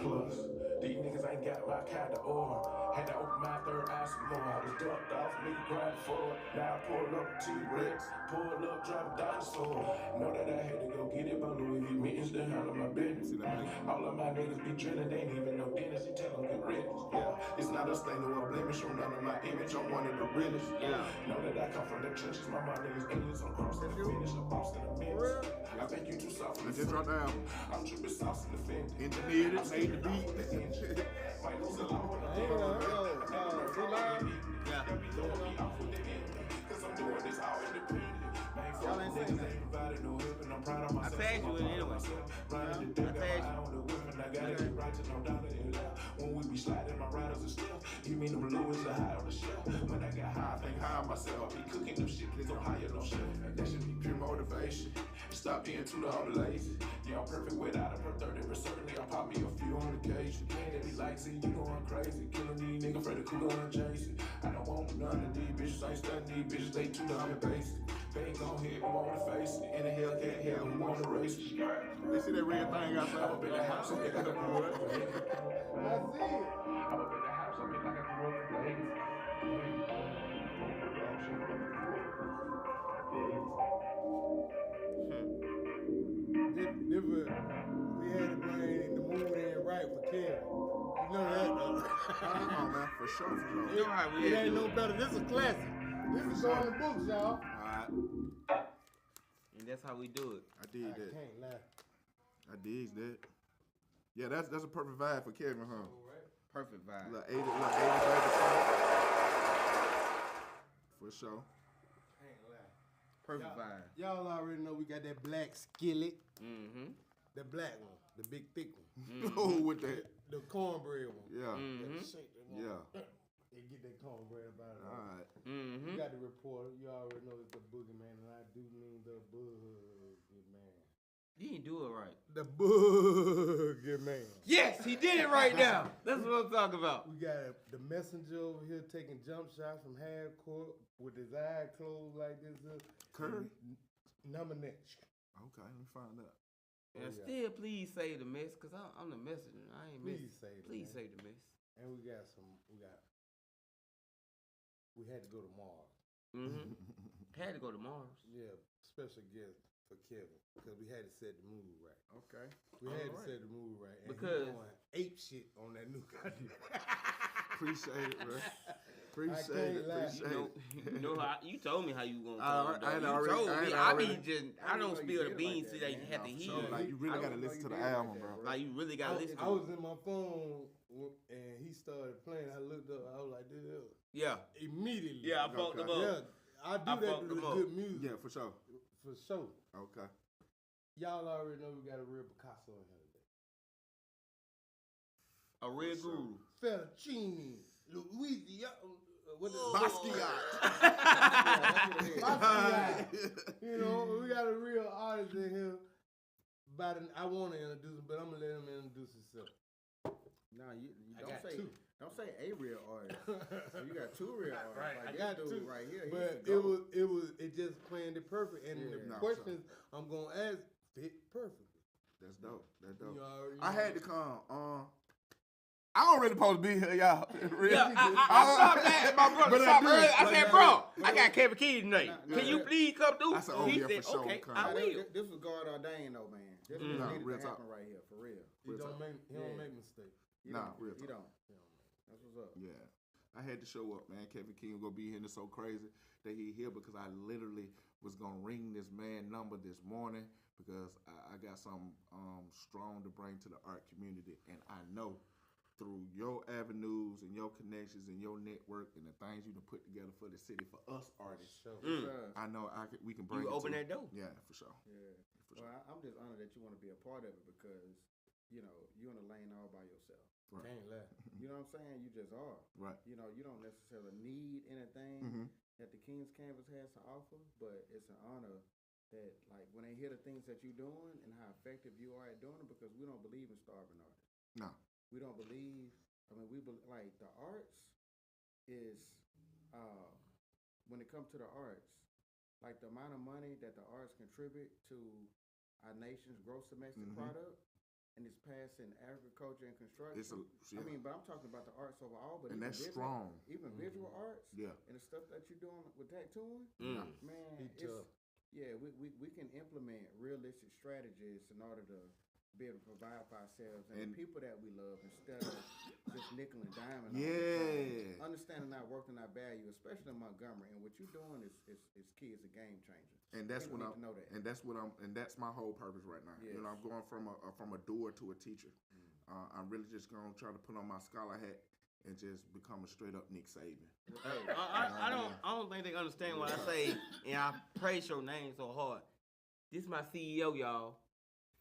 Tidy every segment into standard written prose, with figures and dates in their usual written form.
plus. These niggas ain't got my kind of oil. Had to open my third eye some more. I was ducked off, nigga grind forward. Now I pull up T-Rex, pull up, drop a dinosaur. Know that I had to go get it, but Louis V mittens to handle my business. All of my niggas be drilling, they ain't even know dentists. He tell them get rich. Yeah, it's not a stain or a blemish on none of my image. I'm one of the realest. Yeah, know that I come from the trenches. My mom niggas aliens. I'm crossing the finish. I'm boss in the mix. I think you too soft for the just dropped down. I'm tripping sauce in the fender. Engineered it, made the beat. Might lose a lot. Cause I'm doing this all independent. Y'all ain't saying that. I tagged you in it anyway. I tagged you. I gotta get right to no dollar in love. When we be sliding, my riders are still. You mean them Louis are high on the shelf. When I got high, I think high on myself. I be cooking them shit, niggas on higher no shelf. That should be pure motivation. Stop being too damn lazy. Yeah, I'm perfect without a per 30, but certainly I pop me a few on occasion. They be like, see, you going crazy. Killing these niggas for the cool and Jason. I don't want none of these bitches. I ain't studying these bitches, they too damn basic. They ain't gon' hit, we wanna face it. In the Hellcat hell, we wanna race it. They see that red thing outside? I'm up in the house, I'm like I grew up in Vegas. I see it. I'm up in the house, I'm like I grew up in Vegas. We had to bring the mood in right for Kevin. You know that though. Oh man, for sure. You know how we ain't no better. This is a classic. This is on the books, y'all. Alright. And that's how we do it. I dig that. Can't lie. I dig that. Yeah, that's a perfect vibe for Kevin, huh? Perfect vibe. Like 80, baby. For sure. Can't lie. Perfect vibe. Y'all already know we got that black skillet. Mm-hmm. The black one. The big thick one. Oh, with that. The cornbread one. Yeah. That shake that one. Yeah. They get that cornbread about it. Alright. You got the reporter. You already know it's the boogeyman, and I do mean the boogeyman. You didn't do it right. The boogeyman. Yes, he did it right now. That's what I'm talking about. We got the messenger over here taking jump shots from half court with his eye closed like this. Curry? Numbernetch. Okay, let me find out. And still, please save the mess, cause I'm the messenger. I ain't Please messing. save the Please mess. save the mess. And we had to go to Mars. Mm-hmm. Had to go to Mars. Yeah, special guest for Kevin because we had to set the mood right. Okay. We had to set the mood right. And Because he going ape shit on that new country. Appreciate it, bro. can't lie. You know how you told me how you gonna I talk. ain't You already- told I me. ain't I already- mean, just I don't spill the beans so they have to hear. Like you really gotta listen to the album, bro. Like you really gotta listen. I was in my phone and he started playing. I looked up. I was like, this is Yeah. immediately. Yeah, I fucked them up. Yeah, I do I that fucked with them up. good music. Yeah, for sure. For sure. Okay. Y'all already know we got a real Picasso in here today. A red guru. Fettuccine, Louisiana. What is Basquiat. Basquiat. You know, we got a real artist in here. I want to introduce him, but I'm gonna let him introduce himself. Nah, you I don't got say two. don't say a real artist. So you got two real artists. Right, Like I got this dude two. right here. He's But the GOAT. it just planned it perfect, and the No, questions I'm gonna ask fit perfectly. That's dope. That's You dope. already I know. had to come. I don't really supposed to be here, y'all. Really. Yeah, I stopped that. My brother But I stopped do. early. I But said, I bro, do. I got Kevin Key tonight. Nah, Can you nah. please come through? I said, oh, He yeah, said, for sure, okay, come. I Nah, will. This was God ordained though, man. This was Nah, needed real to talk. happen right here, for real. He don't make Yeah. mistakes. You Nah, don't. real You talk. don't. That's what's up. Yeah. I had to show up, man. Kevin King gonna be here, and it's so crazy that he here because I literally was gonna ring this man number this morning because I got something strong to bring to the art community, and I know through your avenues and your connections and your network and the things you can put together for the city for us artists, Sure. I know we can bring You it open to that door. Yeah, for sure. Yeah. For Well, sure. I'm just honored that you want to be a part of it because, you know, you're in a lane all by yourself. Right. Can't lie. You know what I'm saying? You just are. Right. You know, you don't necessarily need anything Mhm. that the King's Canvas has to offer, but it's an honor that, like, when they hear the things that you're doing and how effective you are at doing it, because we don't believe in starving artists. No. We don't believe. I mean, like the arts is when it comes to the arts, like the amount of money that the arts contribute to our nation's gross domestic product and it's passed in agriculture and construction. It's a, I mean, but I'm talking about the arts overall. But and even that's visual, strong. Even visual arts. Yeah. And the stuff that you're doing with tattooing, Mm. man, He it's, tough. yeah, we can implement realistic strategies in order to be able to provide for ourselves and the people that we love instead of just nickel and diming. Yeah. Understanding our worth and our value, especially in Montgomery, and what you're doing is key. It's a game changer. And that's People what need I'm. to know that. And that's what I'm. And that's my whole purpose right now. You know, Yes. I'm going from a doer to a teacher. I'm really just gonna try to put on my scholar hat and just become a straight up Nick Saban. I don't think they understand what I say, and I praise your name so hard. This my CEO, y'all.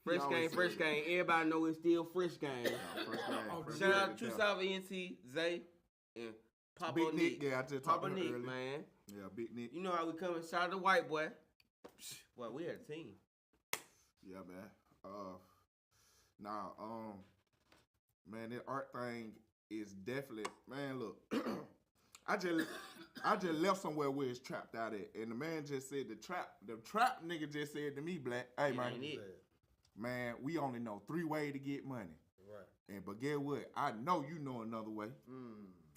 Fresh He always game, fresh said game. Everybody know it's still fresh game. First game, first Shout game out to to tell. South NC, Zay, and Papa Big Nick. Nick. Yeah, I just talked Papa to him Nick, earlier. man. Yeah, Big Nick. You know how we coming. Shout out to White Boy. Well, we had a team. Yeah, man. Man, that art thing is definitely, man. Look, I just left somewhere where it's trapped out at, and the man just said the trap nigga just said to me, Black, hey It man, ain't it. man, we only know 3 ways to get money, Right. and but get what? I know you know another way.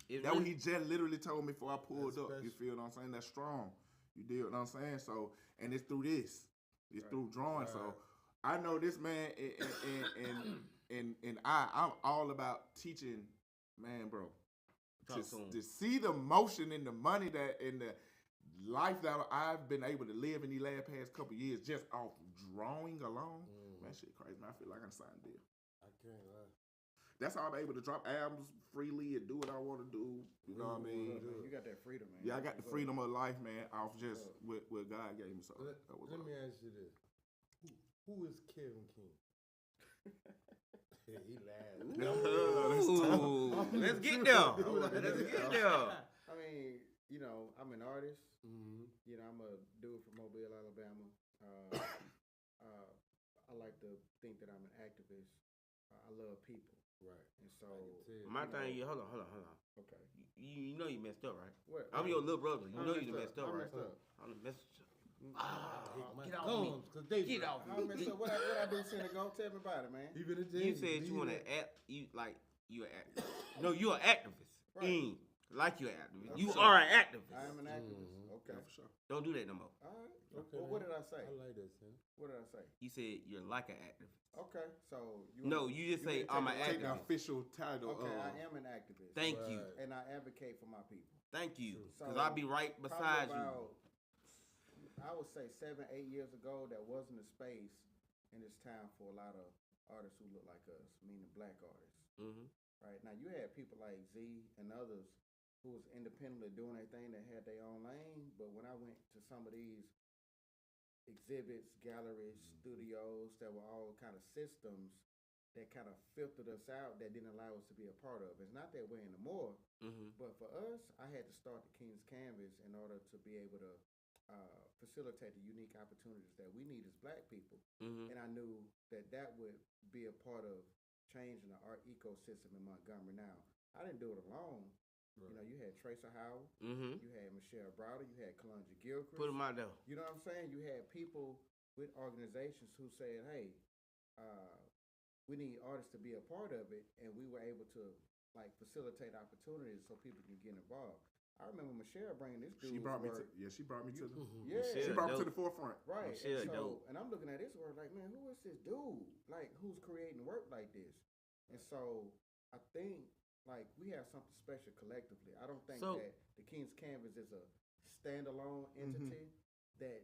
It's That what really- he just literally told me before I pulled That's up. You special. feel what I'm saying? That's strong. You deal what I'm saying? So, and it's through this. It's through drawing. So, Right. I know this man, and I'm all about teaching, man, bro. Talk to him. To see the motion and the money that in the life that I've been able to live in these last past couple years just off drawing alone, man, shit crazy. Man, I feel like I'm signed a deal. I can't lie. That's how I'm able to drop albums freely and do what I want to do. You know what I mean? Look, man, you got that freedom, man. Yeah, I got the Look. freedom of life, man, off just what God gave me. So Let, that was let all. me ask you this: Who is Kevin King? Yeah, he laughed. Ooh, let's get there. Let's get there. I mean, you know, I'm an artist. Mm-hmm. You know, I'm a dude from Mobile, Alabama. I like to think that I'm an activist. I love people, Right. and so My you know, thing, hold on. Okay. You know you messed up, right? What? I'm your little brother. You I know you done messed messed up, I right? messed up. I'm the message. My Get off me. gums, 'cause they Get off I messed up. What I do since ago? Tell me about it, man. Even if You said you want to act. You like you an activist. No, you an activist. Right. Like you an activist. For You sure. are an activist. I am an activist. Okay. Yeah, for sure. Don't do that no more. All right. Okay, Well, what did I say? I like that, son. What did I say? You said you're like an activist. Okay. So you No, wanna- you just say didn't I'm take an it Take the activist. official title. Okay, I am an activist. Thank you. Right. And I advocate for my people. Thank you. So, Because I'll be right beside Probably you. about, I would say 7, 8 years ago, there wasn't a space in this town for a lot of artists who look like us, meaning black artists. Mm-hmm. Right now, you had people like Z and others who was independently doing their thing that had their own lane. But when I went to some of these exhibits, galleries, studios that were all kind of systems that kind of filtered us out, that didn't allow us to be a part of. It's not that way anymore. Mm-hmm. But for us, I had to start the King's Canvas in order to be able to facilitate the unique opportunities that we need as black people. Mm-hmm. And I knew that that would be a part of changing the art ecosystem in Montgomery. Now, I didn't do it alone. Right. You know, you had Tracer Howard, Mm-hmm. you had Michelle Browder, you had Kalonji Gilchrist. Put them out there. You know what I'm saying? You had people with organizations who said, hey, we need artists to be a part of it, and we were able to like facilitate opportunities so people can get involved. I remember Michelle bringing this dude. She brought me to. Yeah, she brought me to the. Yeah, She Michelle brought me to dope. the forefront. right. Michelle And so, dope. and I'm looking at this word like, man, who is this dude? Like, who's creating work like this? And so, I think like we have something special collectively. I don't think So- that the King's Canvas is a standalone entity that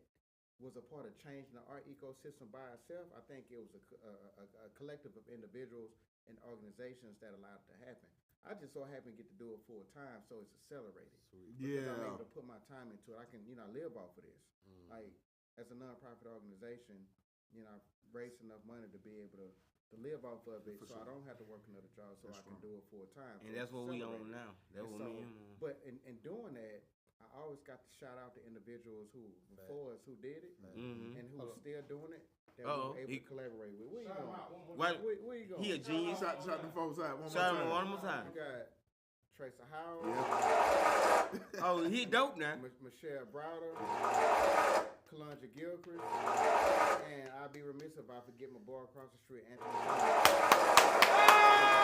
was a part of changing the art ecosystem by itself. I think it was a collective of individuals and organizations that allowed it to happen. I just so happen to get to do it full time, so it's accelerated. Because I'm Yeah. able to put my time into it. I can, live off of this. Like, as a nonprofit organization, I've raised enough money to be able to live off of it, For so sure. I don't have to work another job, so That's I can strong. do it full time. And So that's it's what we accelerated. on now. That's And what so, me on. But in doing that, I always got to shout out to individuals who before us who did it Mm-hmm. and who are still doing it that Uh-oh, we were able he- to collaborate with. Where you going? What? Where you going? He a genius. Shot the folks out one more Shout him time. one more time. You got Tracer Howard, Yeah. Oh, he dope now. Michelle Browder, Kalanja Gilchrist, and I'd be remiss if I forget my boy across the street, Anthony.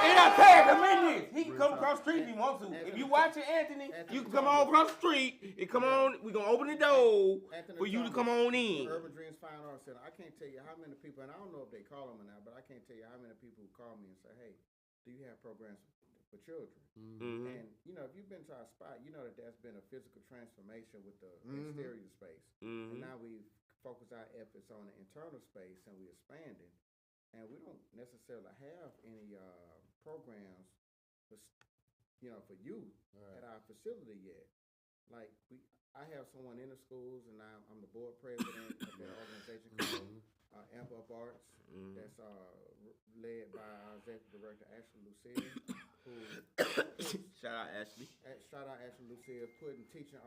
And I tag him in this. He can come across the street if he wants to. If you watching Anthony, you can come on across the street and come on. We're going to open the door for you to come on in. Urban Dreams Fine Arts Center. I can't tell you how many people, and I don't know if they call them or not, but I can't tell you how many people who call me and say, hey, do you have programs for children? Mm-hmm. And, you know, if you've been to our spot, you know that that's been a physical transformation with the exterior space. Mm-hmm. And now we've focused our efforts on the internal space and we're expanding. And we don't necessarily have any programs for, for youth at our facility yet. Like, I have someone in the schools, and I'm the board president of an organization called Amp Up Arts, that's led by our executive director, Ashley Lucille, who Shout out Ashley. Lucille, putting teaching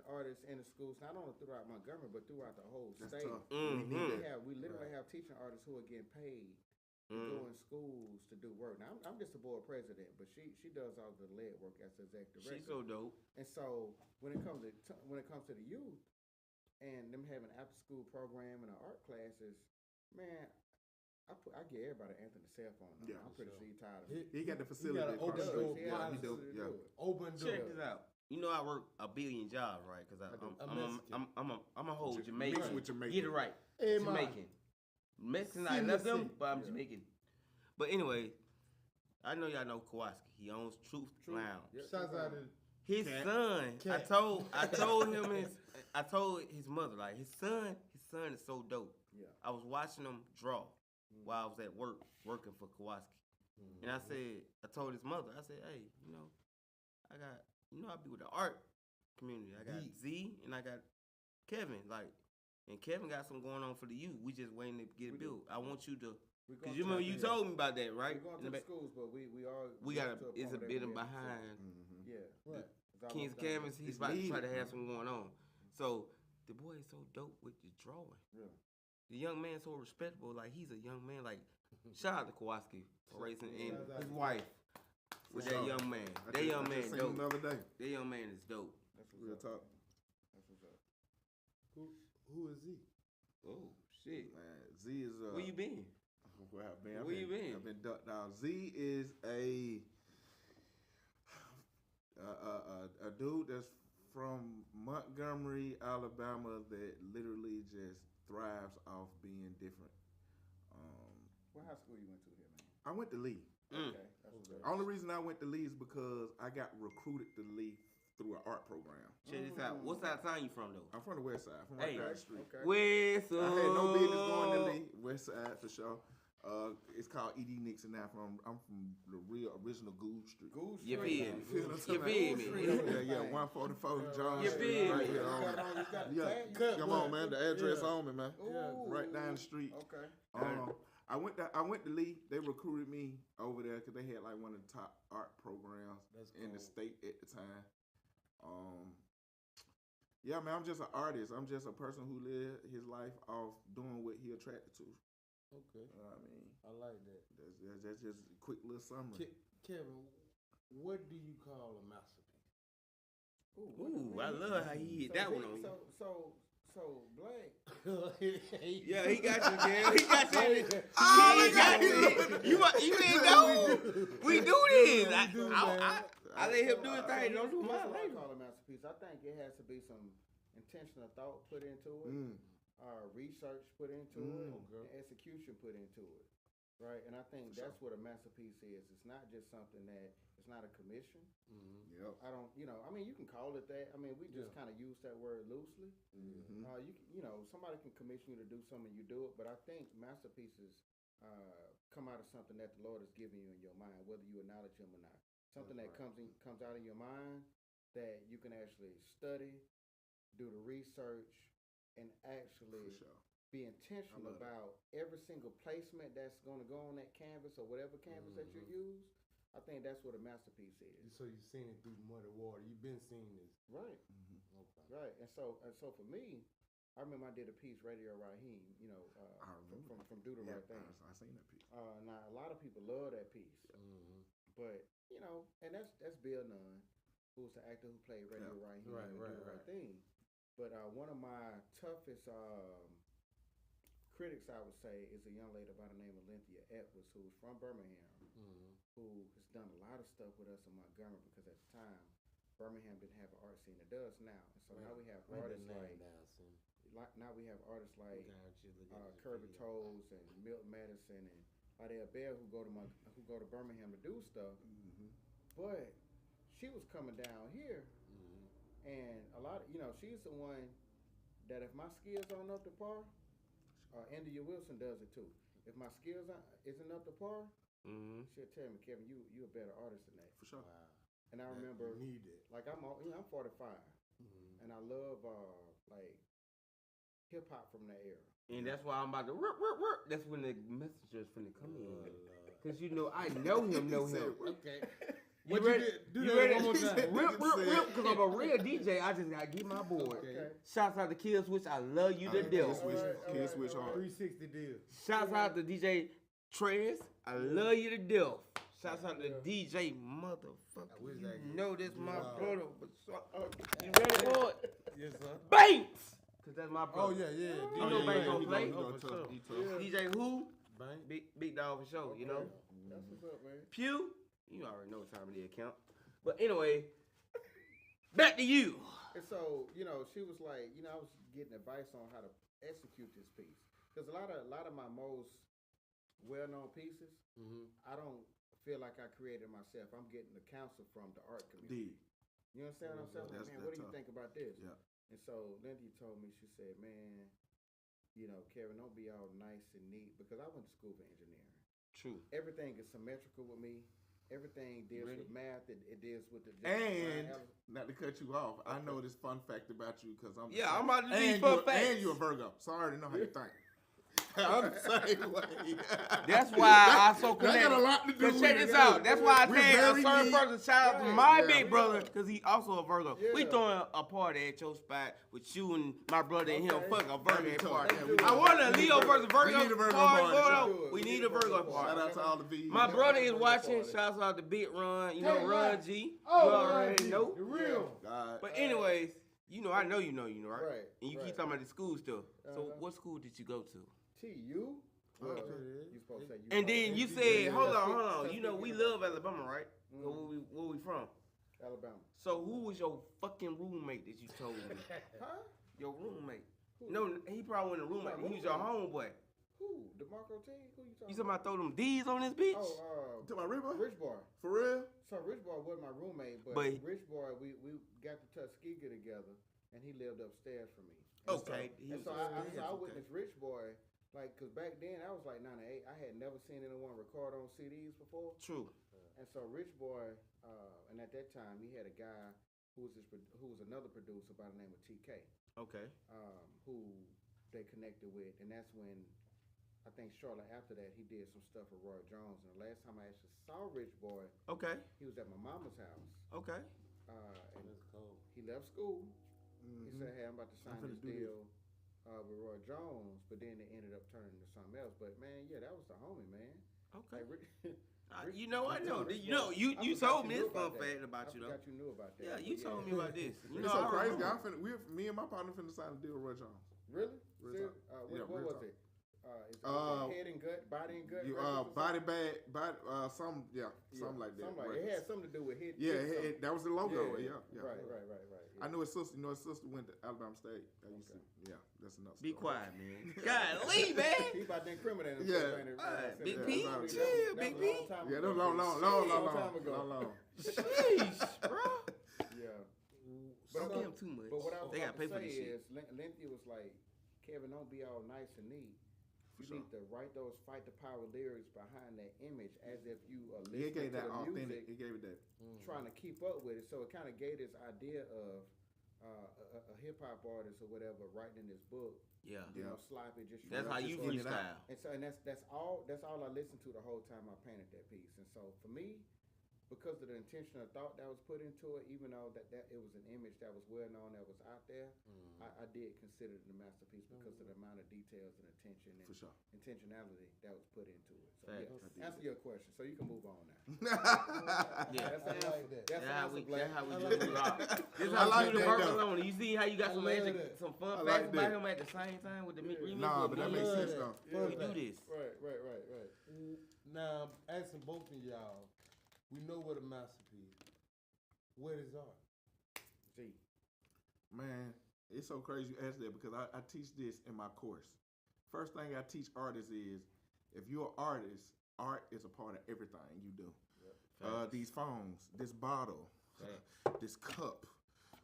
artists in the schools, not only throughout Montgomery, but throughout the whole That's state. tough. We literally have teaching artists who are getting paid to go in schools to do work. Now, I'm just a board president, but she does all the lead work as the executive director. She's so dope. And so when it comes to the youth and them having after school program and the art classes, man, I get everybody Anthony's cell phone number. Yeah, I'm pretty sure he's tired of it. He got the facility. got an across open the door street. Yeah, he do. Absolutely Yeah. do it. Open door. Check this out. You know I work a billion jobs, right? Because I'm a whole Jamaican. Mixed with Jamaican. Get it right. Hey, man. Jamaican. Mexican, I love them, Listen. but I'm Jamaican. But anyway, I know y'all know Kowalski. He owns Truth Lounge. Yep. Shouts out to His Cat. son, Cat. I told him I told his mother, like his son is so dope. Yeah. I was watching him draw while I was at work working for Kowalski. And I told his mother, I said, hey, I be with the art community. I got Z and I got Kevin, and Kevin got something going on for the youth. We just waiting to get it built. I want you to, because you remember you told me about that, right? We're going to the schools, but We got it's a bit behind. Yeah. Right. It's King's almost done. Canvas, he's It's about to try needed. to have something going on. So the boy is so dope with the drawing. Really. The young man so respectable, like he's a young man. Like shout out to Kowalski for raising and Shout out his to wife with that sure. young man. I That just- young I man just seen him the dope. other day. That young man is dope. That's what's Real up. talk. That's what's up. Who is he? Oh shit. Man, Z is Where you been? Where I've been. Where you been? I've been ducked out. Z is a dude that's from Montgomery, Alabama, that literally just thrives off being different. What high school you went to here, man? I went to Lee. Okay. That's what's up. Only reason I went to Lee is because I got recruited to Lee through an art program. Check this out. What side of town you from though? I'm from the west side, from Hey. right down the street. Okay. West I had no business going to Lee. West side for sure. It's called E.D. Nixon now. I'm from the real original Gould Street. Goose You Street. feel me? Feel what I'm You saying? feel me? Yeah, 144 John You Street. feel Right me? here on. You got the Yeah, tag? come on, man. The address on me, man. Ooh. Right down the street. Okay. I went to Lee. They recruited me over there because they had like one of the top art programs in the state at the time. Yeah, man, I'm just an artist. I'm just a person who lived his life off doing what he attracted to. Okay. You know what I mean? I like that. That's just a quick little summary. Kevin, what do you call a masterpiece? Ooh, I love how he hit that one on you. So Blake. Yeah, he got you, Gail. He got you. Oh, He got you. You didn't know. We do this. I let him do his thing. Don't do That's my what I thing. call a masterpiece. I think it has to be some intentional thought put into it, research put into it, and execution put into it. Right, and I think that's what a masterpiece is. It's not just something it's not a commission. Yep. I don't, I mean, you can call it that. I mean, we just kind of use that word loosely. Somebody can commission you to do something, you do it. But I think masterpieces come out of something that the Lord has given you in your mind, whether you acknowledge Him or not. Something that comes out of your mind that you can actually study, do the research, and actually For sure. be intentional about every single placement that's going to go on that canvas or whatever canvas that you use. I think that's what a masterpiece is. So you've seen it through mud and water. You've been seeing this. Right. Okay. Right. And so for me, I remember I did a piece, Radio Raheem, I remember. from Do the Yeah, Right Thing. I seen that piece. Now a lot of people love that piece, but and that's Bill Nunn, who's the actor who played Radio Raheem Right, in right, Do the right. Right Thing. But one of my toughest critics, I would say, is a young lady by the name of Lynthia Edwards, who's from Birmingham, who has done a lot of stuff with us in Montgomery because at the time, Birmingham didn't have an art scene. It does now. And so now we have artists now we have artists like Kirby Toes and Milton Madison and Adele Bell who go to Birmingham to do stuff. But she was coming down here, and a lot of she's the one that if my skills aren't up to par, India Wilson does it too. If my skills isn't up to par, she'll tell me, Kevin, you a better artist than that. For sure. Wow. And I remember, Need it. like I'm 45, and I love like hip hop from that era. And that's why I'm about to work. That's when the messengers finna come in. Cause I know him. Okay. You What ready? Do You that ready? one more time. Rip, cause I'm a real DJ. I just gotta get my board. Okay. Shouts out to Kill Switch. I love you to death. Kill Switch hard. 360 deal. Shouts out to DJ Trez. I love you to death. Shouts out to DJ motherfucker. wish You I could. know this my Wow. brother. You ready for it? Yes, sir. Banks! Cause that's my Oh, brother. yeah. You know Banks gonna play? For sure. DJ who? Bang. Big dog for sure, you know? That's what's up, man. Pew, you already know what time of the account. But anyway, back to you. And so, she was like, I was getting advice on how to execute this piece. Because a lot of my most well-known pieces, I don't feel like I created myself. I'm getting the counsel from the art community. You understand what I'm saying? That's- Man, that's what do you tough. think about this? Yeah. And so Lindy told me, she said, man, Kevin, don't be all nice and neat. Because I went to school for engineering. True. Everything is symmetrical with me. Everything deals Ready? with math. It deals with the And not to cut you off, I know this fun fact about you because I'm the Yeah, same. I'm about to do and fun you're, facts. And you're a Virgo, so I already know how you think. I'm the same way. That's why I so That connected. got a lot to do Cause with check it. this out. That's why I We're tagged a very certain neat. person. Shout out to Right. my Yeah. big brother, cause he also a Virgo. Yeah. We throwing a party at your spot with you and my brother and him. Okay. Fuck a Virgo party. Yeah, we I do. want a Leo versus Virgo We need a Virgo party party. going Sure. on. We need a Virgo Shout party. out to all the V's. My brother is Virgo watching. party. Shouts out to Big Ron. You know Hey, Ron man. G. Oh, You already Ron G, know. The real. God. But anyways, you know, I know you know, right? Right, And you keep right. talking about the school stuff. So Uh-huh. what school did you go to? TU? Oh, Well, yeah. you supposed to say you. And then you said, hold on. You know, we Tuskegee. love Alabama, right? Mhm. Where we from? Alabama. So who was your fucking roommate that you told me? Huh? Your roommate. Who? No, he probably wasn't a roommate. He was your homeboy. Who? DeMarco T? Who you talking You talking about throw them D's on this bitch? Oh, To my river? Rich Boy. For real? So Rich Boy wasn't my roommate, but But- Rich Boy, we got to Tuskegee together, and he lived upstairs from me. Okay. He And was so I upstairs, witnessed Rich Boy, like, cause back then I was like 9 or 8. I had never seen anyone record on CDs before. True. And so Rich Boy, and at that time he had a guy who was another producer by the name of TK, Okay. who they connected with, and that's when I think shortly after that he did some stuff with Roy Jones. And the last time I actually saw Rich Boy, Okay. he was at my mama's house, Okay. and That's cold. he left school. He Mhm. said, "Hey, I'm about to sign finna this do this. deal with Roy Jones," but then it ended up turning into something else. But man, yeah, that was the homie, man. Okay. Like, Rich, You know, I know. Rich You know, Boy. you I forgot told me knew this fun about that. fact about you I though. forgot you knew about that. Yeah, but you told me about this. You It's know, so I crazy. remember. Me and my partner finna sign a deal with Roy Jones. Really? Real Serious? talk. What, Yeah, what real was talk. it? Is it Head and Gut, Body and Gut? You Records or something? body bag, body something Yeah, something like that. Something like it had something to do with hit. Yeah, hit something. that was the logo. Yeah, yeah. Right. I knew his sister. You know, his sister went to Alabama State. Yeah, that's enough. Be story. quiet, man. God, leave, man. He about to incriminate himself. Yeah. ain't it? Alright, Big Yeah, P, that's all chill, That was Big a P. long time Yeah, ago. that was long time ago. long. Sheesh, bro. Yeah. Don't so- give him too much. But what I was They about gotta pay to for say this shit. is, Lindsay was like, Kevin, don't be all nice and neat. You sure. need to write those fight the power lyrics behind that image as if you are He listening gave to that the authentic. music, He gave it that. trying to keep up with it. So it kind of gave this idea of a hip hop artist or whatever writing in this book. Yeah. You Yeah. know, sloppy. Just That's how you Just getting it freestyle. out. And so, and that's all I listened to the whole time I painted that piece. And so for me, because of the intentional thought that was put into it, even though that it was an image that was well known that was out there, I did consider it a masterpiece because of the amount of details and attention and For sure. intentionality that was put into it. So Facts. yeah, answer your question, so you can move on now. Yeah. That's the I like answer. that. That's the answer, Blake. That's how we I do like it. that. This I how like we do the that, purpose though. on it. You see how you got I some love magic, that. some fun I facts like about that. him at the same time with the remix. Nah, but that makes love sense that. though. Fun We do fact. this. Right. Now, I'm asking both of y'all, we know what a masterpiece. What is art? Z. Man, it's so crazy you ask that because I teach this in my course. First thing I teach artists is if you're an artist, art is a part of everything you do. Facts. These phones, this bottle, Facts. this cup,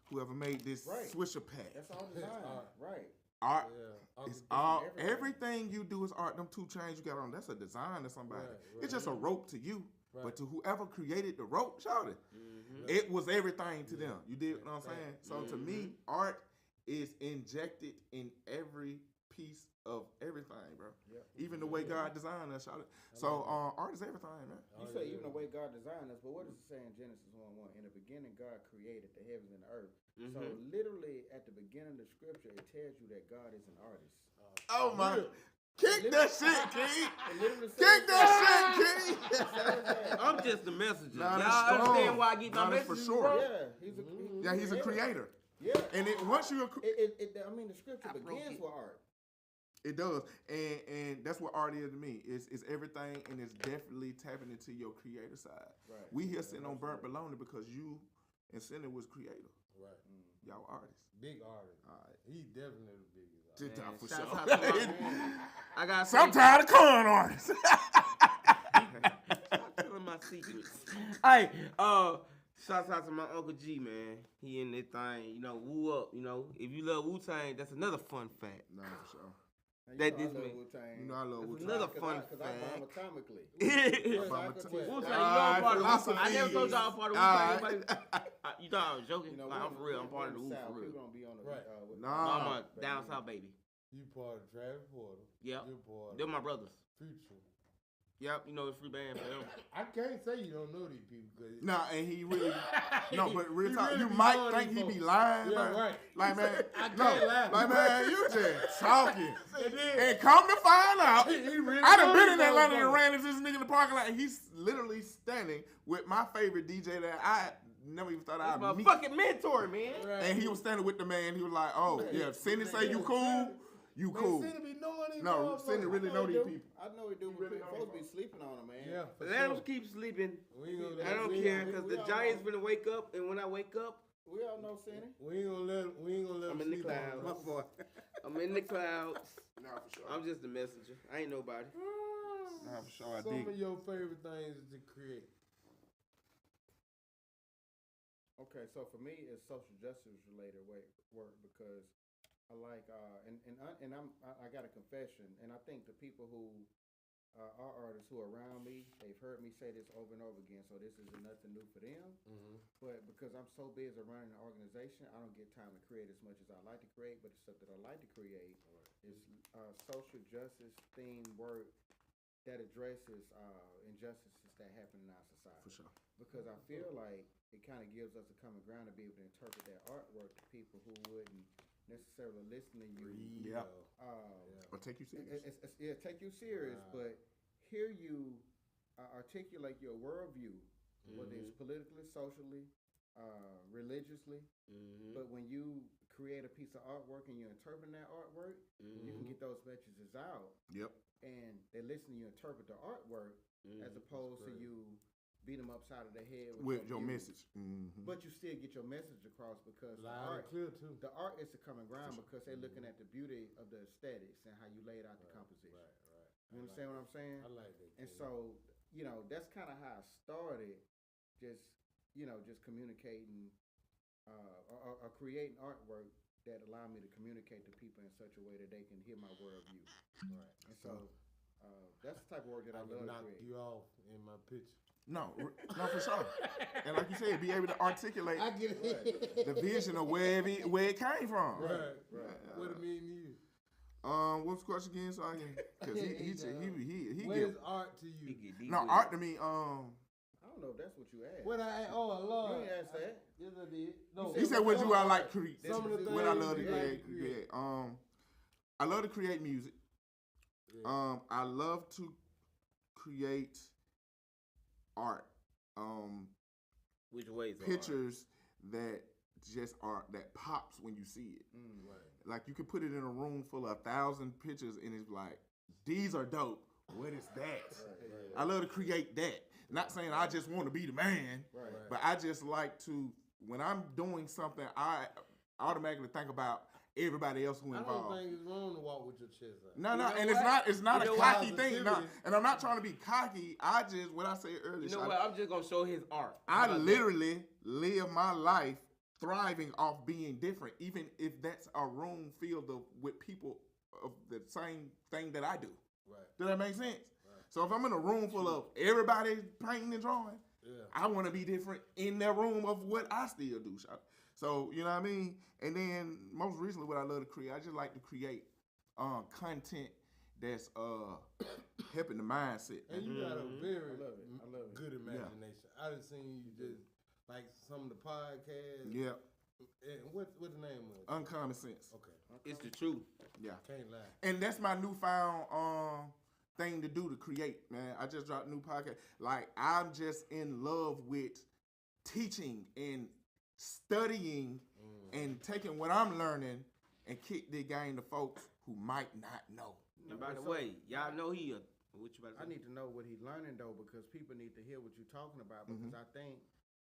whoever made this Right. Swisher pack. That's all design. art. Right. Art Yeah. is Architect- all everything. everything you do is art. Them 2 chains you got on, that's a design to somebody. Right, It's just a rope to you. Right. But to whoever created the rope, shout it. Mm-hmm. It was everything to them. You did Right, what I'm saying? right. So to me, art is injected in every piece of everything, bro. Yep. Even the way God designed us, shout it. So art is everything, man. You say even the way God designed us, but what does it say in Genesis 1:1? In the beginning, God created the heavens and the earth. So literally, at the beginning of the scripture, it tells you that God is an artist. Oh my. Kick that shit, King. It literally says Kick that shit, King. I'm just the messenger. Nah, Y'all that's strong. understand why I get my Nah, that's for messages sure. from? Yeah, he's a Creator. Yeah, And once you're I mean, the scripture I broke begins it. with art. It does, and that's what art is to me. It's everything, and it's definitely tapping into your creator side. Right. We here sitting on Burnt Bologna because you and Cindy was creator. Right. Y'all artists. Big artist. All right. He definitely the biggest artist. Sit down Man, for shouts sure. out to my- I got Sometimes the con artists. Stop telling my secrets. Hey, shouts out to my Uncle G, man. He in that thing, you know, woo up, you know. If you love Wu-Tang, that's another fun fact. No, for sure. Now, That you this know I love man- Wu-Tang. You know I love That's Wu-Tang. another Cause fun I bomb fact. atomically. Wu-Tang, you know I'm Alright, part of philosophy. Wu-Tang. I never told y'all I'm part of Alright. Wu-Tang. You thought I was joking? You know, Like, I'm for real. I'm part of the Wu South. for real. People don't be on the Right. with- Nah. I'm a down south baby. You part of Travis Porter. Yep. You're part They're of my brothers. Future. Yep, you know it's free band for them. I can't say you don't know these people because Nah, and he really no, but real He talk, really you be might knowing think these he be folks. lying, Yeah, man. right. Like man, I no, can't lie. like man, you just talking. And then- And come to find out, He really I done know been these in Atlanta folks. and ran into this nigga in the parking lot, and he's literally standing with my favorite DJ that I never even thought That's I'd my meet. fucking mentor, man. Right. And he was standing with the man. He was like, "Oh yeah, Cindy say you cool, you Man, cool." Cindy be knowing these No, motherfuckers. Cindy really know these people. I know he do, but people supposed to be sleeping on him, man. Yeah, for Let them sure. keep sleeping. We ain't gonna I don't we care ain't- because we the all Giants know. finna wake up, and when I wake up, We all know Cindy. We ain't gonna let I'm him in the sleep on clouds. us. boy. I'm in the clouds. Nah, for sure. I'm just the messenger. I ain't nobody. Nah, for sure. I Some dig. of your favorite things to create. Okay, so for me, it's social justice related work because I like I got a confession, and I think the people who are artists who are around me, they've heard me say this over and over again, so this isn't nothing new for them. But because I'm so busy running an organization, I don't get time to create as much as I like to create. But the stuff that I like to create is social justice themed work that addresses injustices that happen in our society. For sure. Because I feel like it kind of gives us a common ground to be able to interpret that artwork to people who wouldn't necessarily listen to you. Yeah. Uh, Or take you serious. yeah, take you serious, Wow. but hear you articulate your worldview, whether it's politically, socially, religiously. But when you create a piece of artwork and you're interpreting that artwork, you can get those messages out, Yep. and they listen to you interpret the artwork as opposed to you beat them upside of the head With your views. message. Mm-hmm. But you still get your message across because Loud and clear too. the art is the common ground because they're looking at the beauty of the aesthetics and how you laid out the composition. Right. You understand what I'm saying? I like that. And King. so, that's kind of how I started, just communicating or creating artwork that allow me to communicate to people in such a way that they can hear my worldview. Right. And so, that's the type of work that I I can love to knock create. you off in my picture. No, for sure. And like you said, be able to articulate I get it. the vision of where it came from. Right. Right. What it mean to you? What's the question again? So I can, cause he What get is art to He you? get deep no with art it. to me. I don't don't know if that's what you asked. What Lord. You ain't asked that. Yes, I did. No. He said, "What do I like create? Some of the What I things love to you like create? I love to create music. Yeah. I love to create art. Which ways? Pictures that just are that pops when you see it. Right. Like you can put it in a room full of 1,000 pictures, and it's like, these are dope. What is that? Right. I love to create that. Not saying I just want to be the man, Right. but I just like to. When I'm doing something, I automatically think about everybody else who I involved. don't think it's wrong to walk with your chest out. No, You know and what? it's not You a know cocky what? thing. No, and I'm not trying to be cocky. I just, what I said earlier, You know Shawty, what? I'm just gonna show his art. I How about that? literally live my life thriving off being different, even if that's a room filled with people of the same thing that I do. Right. Does that make sense? So if I'm in a room full of everybody painting and drawing, Yeah. I want to be different in that room of what I still do. So, you know what I mean? And then most recently what I love to create, I just like to create content that's helping the mindset. And you got a very I love it. good imagination. I done seen you just like some of the podcasts. Yeah, And what the name was? uncommon sense. Okay. It's the truth. Yeah. Can't lie. And that's my newfound thing to do to create, man. I just dropped a new podcast. Like, I'm just in love with teaching and studying and taking what I'm learning and kick the game to folks who might not know. And by the way, y'all know he what you about to I say? need to know what he's learning though, because people need to hear what you're talking about. Because I think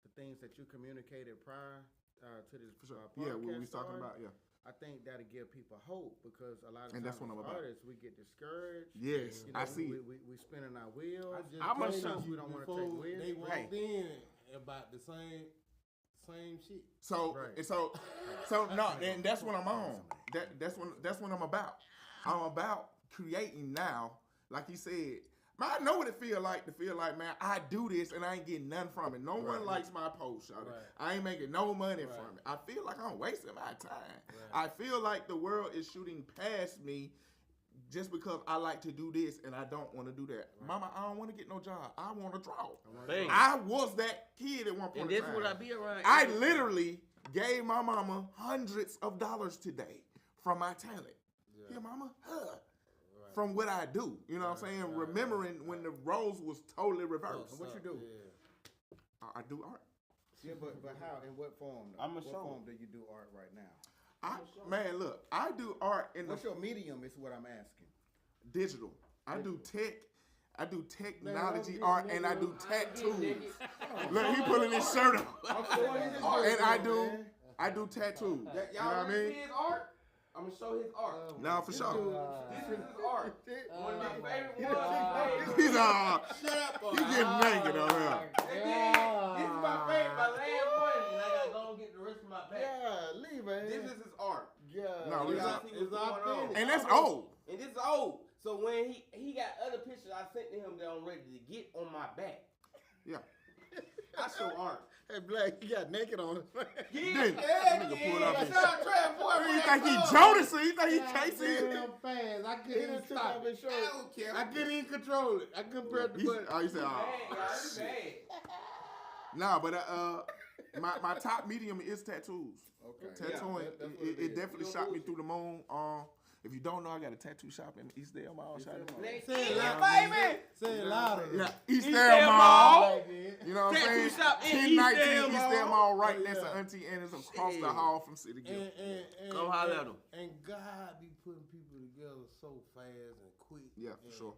the things that you communicated prior to this podcast Yeah, what we was talking started, about, yeah. I think that'll give people hope, because a lot of And times that's what I'm as about. artists we get discouraged. Yes, You know, I see it. We spinning our wheels. I just I'm told gonna show you we don't wanna before take risks. they walked Hey. in about the same shit. So Right. and so no, and that's what I'm on. That's what I'm about. I'm about creating now, like you said. Man, I know what it feel like to feel like, man, I do this and I ain't getting nothing from it. No one likes my post, shawty. Right. I ain't making no money Right. from it. I feel like I'm wasting my time. Right. I feel like the world is shooting past me just because I like to do this and I don't want to do that. Mama, I don't want to get no job. I want to draw. Bang. I was that kid at one point And in that's time. what I be around. I literally gave my mama hundreds of dollars today from my talent. Yeah, mama, from what I do. You know what I'm saying? Remembering when the roles was totally reversed. What you do? Yeah. I do art. Yeah, but how? In what form? Though? I'ma what show form do you do art right now? Man, look, I do art in the What's your medium? Is what I'm asking. digital. I do tech. I do technology Man, art and I do tattoos. Look, he pulling his shirt off. And I do tattoos. You know what I mean? his art? I'm gonna show his art. Now for sure. This is his art. One of my favorite ones. He's Shut up. he getting naked on here. And then, this is my favorite, my last one, and I gotta go and get the rest of my back. Yeah, leave man. This is his art. Yeah. No, You it's gotta not- see what's going on. And that's old. And this is old. So when he got other pictures I sent to him that I'm ready to get on my back. Yeah. I show art. Hey, Black, you got naked on his face. Then, Yeah, nigga pulled up his- Stop trying, boy. You think he Jodeci? You think he Casey? Damn fast. I couldn't even took stop off it. his shirt. I don't care. I couldn't even control it. I couldn't press the button. Oh, you said, Bad, oh, y'all. You shit. bad. Nah, but my top medium is tattoos. Okay. Tattooing, that's what it is. definitely shot me through the moon. If you don't know, I got a tattoo shop in Eastdale Mall. Shout it out. Say it Yeah, loud, baby. Say it louder. Yeah, Eastdale Eastdale Mall. Mall. You know what I'm Tattoo saying? shop in 1019 Eastdale Eastdale Mall. Mall, right Yeah. next to Auntie Anna's across the Shit. hall from City Guild. And Go holler at 'em. And God be putting people together so fast and quick. Yeah, for And- sure.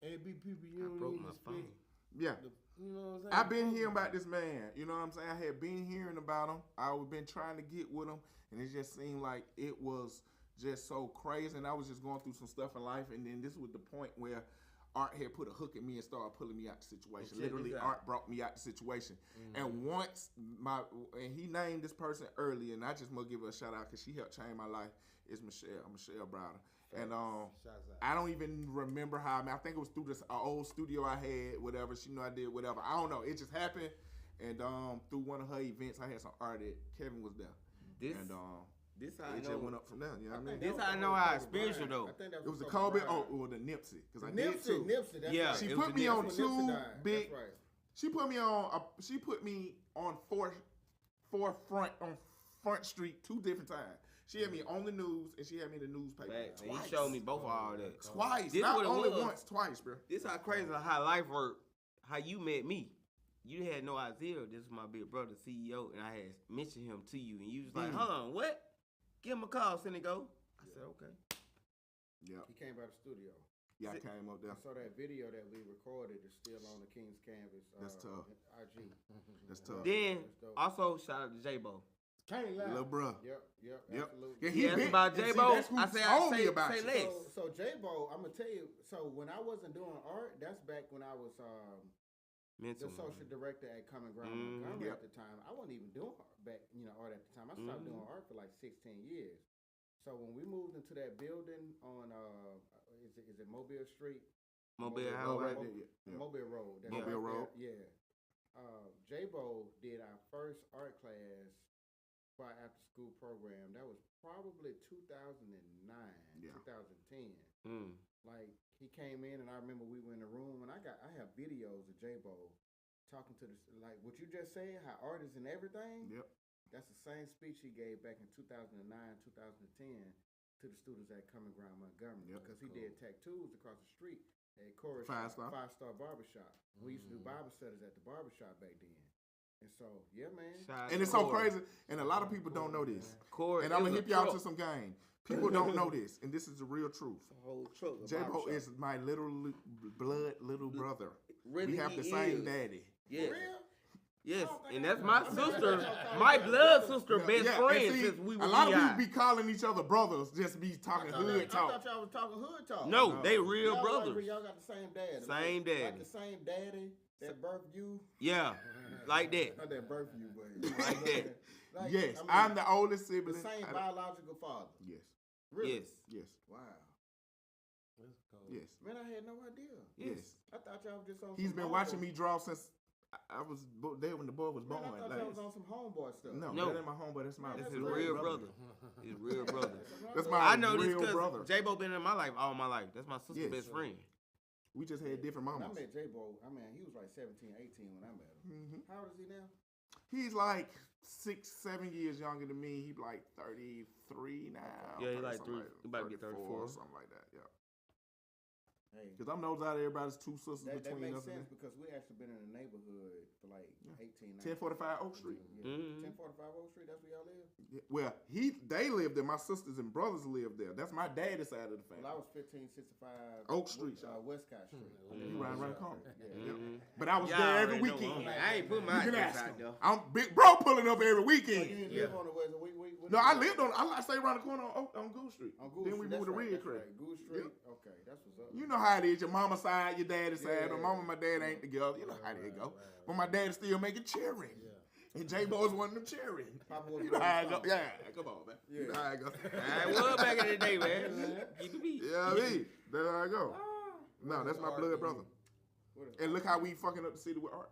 And it be people you don't broke even my expect. phone. Yeah. You know what I'm saying? I've been hearing about this man. You know what I'm saying? I had been hearing about him. I've been trying to get with him, and it just seemed like it was just so crazy. And I was just going through some stuff in life, and then this was the point where art had put a hook in me and started pulling me out the situation. Check Literally, this out. art brought me out the situation. And once and he named this person early, and I just want to give her a shout out because she helped change my life. It's Michelle Browder. And Shouts out. I don't even remember how. I think it was through this old studio I had, whatever. She knew I did whatever. I don't know. It just happened. And through one of her events, I had some art that Kevin was there. This, And this how I it just went know. up from there. You know what I mean? This how I know how spiritual though. It was the Kobe. Oh, or the Nipsey. Because I did too. Nipsey. That's Yeah. right. She it was put the me Nipsey. on Nipsey two died. big That's right. She put me on Front Street 2 different times. She had me on the news and she had me in the newspaper. Facts. And Twice. he showed me both of all that. Twice. This Not what it only was. once, twice, bro. This how crazy how life worked. How you met me. You had no idea this was my big brother, CEO, and I had mentioned him to you, and you was like, "Hold on, what? Give him a call, Senegal." I said, "Okay." Yeah. He came by the studio. Yeah, I came up there. So that video that we recorded is still on the King's Canvas. That's tough. IG. That's tough. Then That's dope. also shout out to J-Bo. Can't lie. Little bro. Yep, Yep. absolutely. Yeah, He asked been- about and see, J-Bo. that's who I said, told me say about you. less. So J-Bo, I'm gonna tell you. So when I wasn't doing art, that's back when I was Mental. the social director at Common Ground Mhm. Montgomery Yep. at the time. I wasn't even doing art at the time. I started doing art for like 16 years. So when we moved into that building on is it Mobile Street? Mobile Oh, Highway. right there. Yeah. Mobile Road. That's Mobile right Road. there. Yeah. J-Bo did our first art class for our after school program. That was probably 2009, Yeah. 2010. Mm. Like he came in and I remember we were in the room and I have videos of J-Bo talking to like what you just said, how art is in everything. Yep. That's the same speech he gave back in 2009, 2010 to the students at Common Ground Montgomery Yep. because he did tattoos across the street at Chorus Five Star Barbershop. We used to do Bible studies at the barbershop back then. And so, yeah, man. Shout out And to it's so Corey. crazy, and a lot of people don't know this. Corey, And I'm it gonna was hip a y'all truck. to some game. People don't know this, and this is the real truth. It's a whole truck. J-Bo is my blood little brother. Really, We have he the same is. daddy. Yes. For real? Yes, I don't think and I that's know. my I mean, sister, that's my okay. blood sister, best and friend see, since we were a lot of EI. people be calling each other brothers, just be talking hood I talk. thought y'all was talking hood talk. No, No. they real Y'all brothers. Like, y'all got the same daddy. Same like, daddy. Like the same daddy that birthed you. Yeah, like that. Not that birthed you, but Like that. Like, Yes, I mean, I'm the oldest the sibling. same biological father. Yes, Really? Yes, yes, Wow. That's cold. yes, Man, I had no idea. yes. I thought y'all was just on. He's some been homeboy- watching me draw since I was there when the boy was Man, born. I thought Like, y'all was on some homeboy stuff. no, No. that ain't my homeboy. That's my Man, it's that's his great. real brother. His real brother. That's my I know this real because brother. J-Bo been in my life all my life. That's my sister's Yes. best friend. We just had different When I mamas. met J-Bo, I mean, he was like 17, 18 when I met him. Mhm. How old is he now? He's like 6, 7 years younger than me. He like 33 now. Yeah, he like something three- he about to get 34. or something like that. Yeah, Hey, because I'm those out of everybody's two sisters that between makes us. sense because we actually been in the neighborhood for like 18, 19. 1045 Oak Street. Yeah. Mhm. 1045 Oak Street, that's where y'all live? Yeah, well, they lived there. My sisters and brothers lived there. That's my daddy's side of the Well, family. I was 1565 Oak Street, Westcott Street. You right around the corner. Yeah. Mhm. But I was Y'all there every already know weekend. I ain't put You my can address ask out him. there. I'm big bro pulling up every So weekend. you didn't Yeah. live on the west. No, I lived on. I stay around the corner on Goose Street. on Goose Then we Street. moved to That's right, Ridgecrest. that's right. Goose Street. Okay, that's what's up. You know how it is. Your mama side, your daddy side. Yeah. My mama and my dad ain't together. You know how they go. But my daddy still making cherry. And J-Bo's one of them cherry. Papa was You know how I go. Rolling Yeah, come on, man. You know Yeah. how I go. I was back in the day, man. Keep it beat. Yeah, me. That's how I go. No, that's my Art blood in brother. What is- And look how we fucking up the city with art.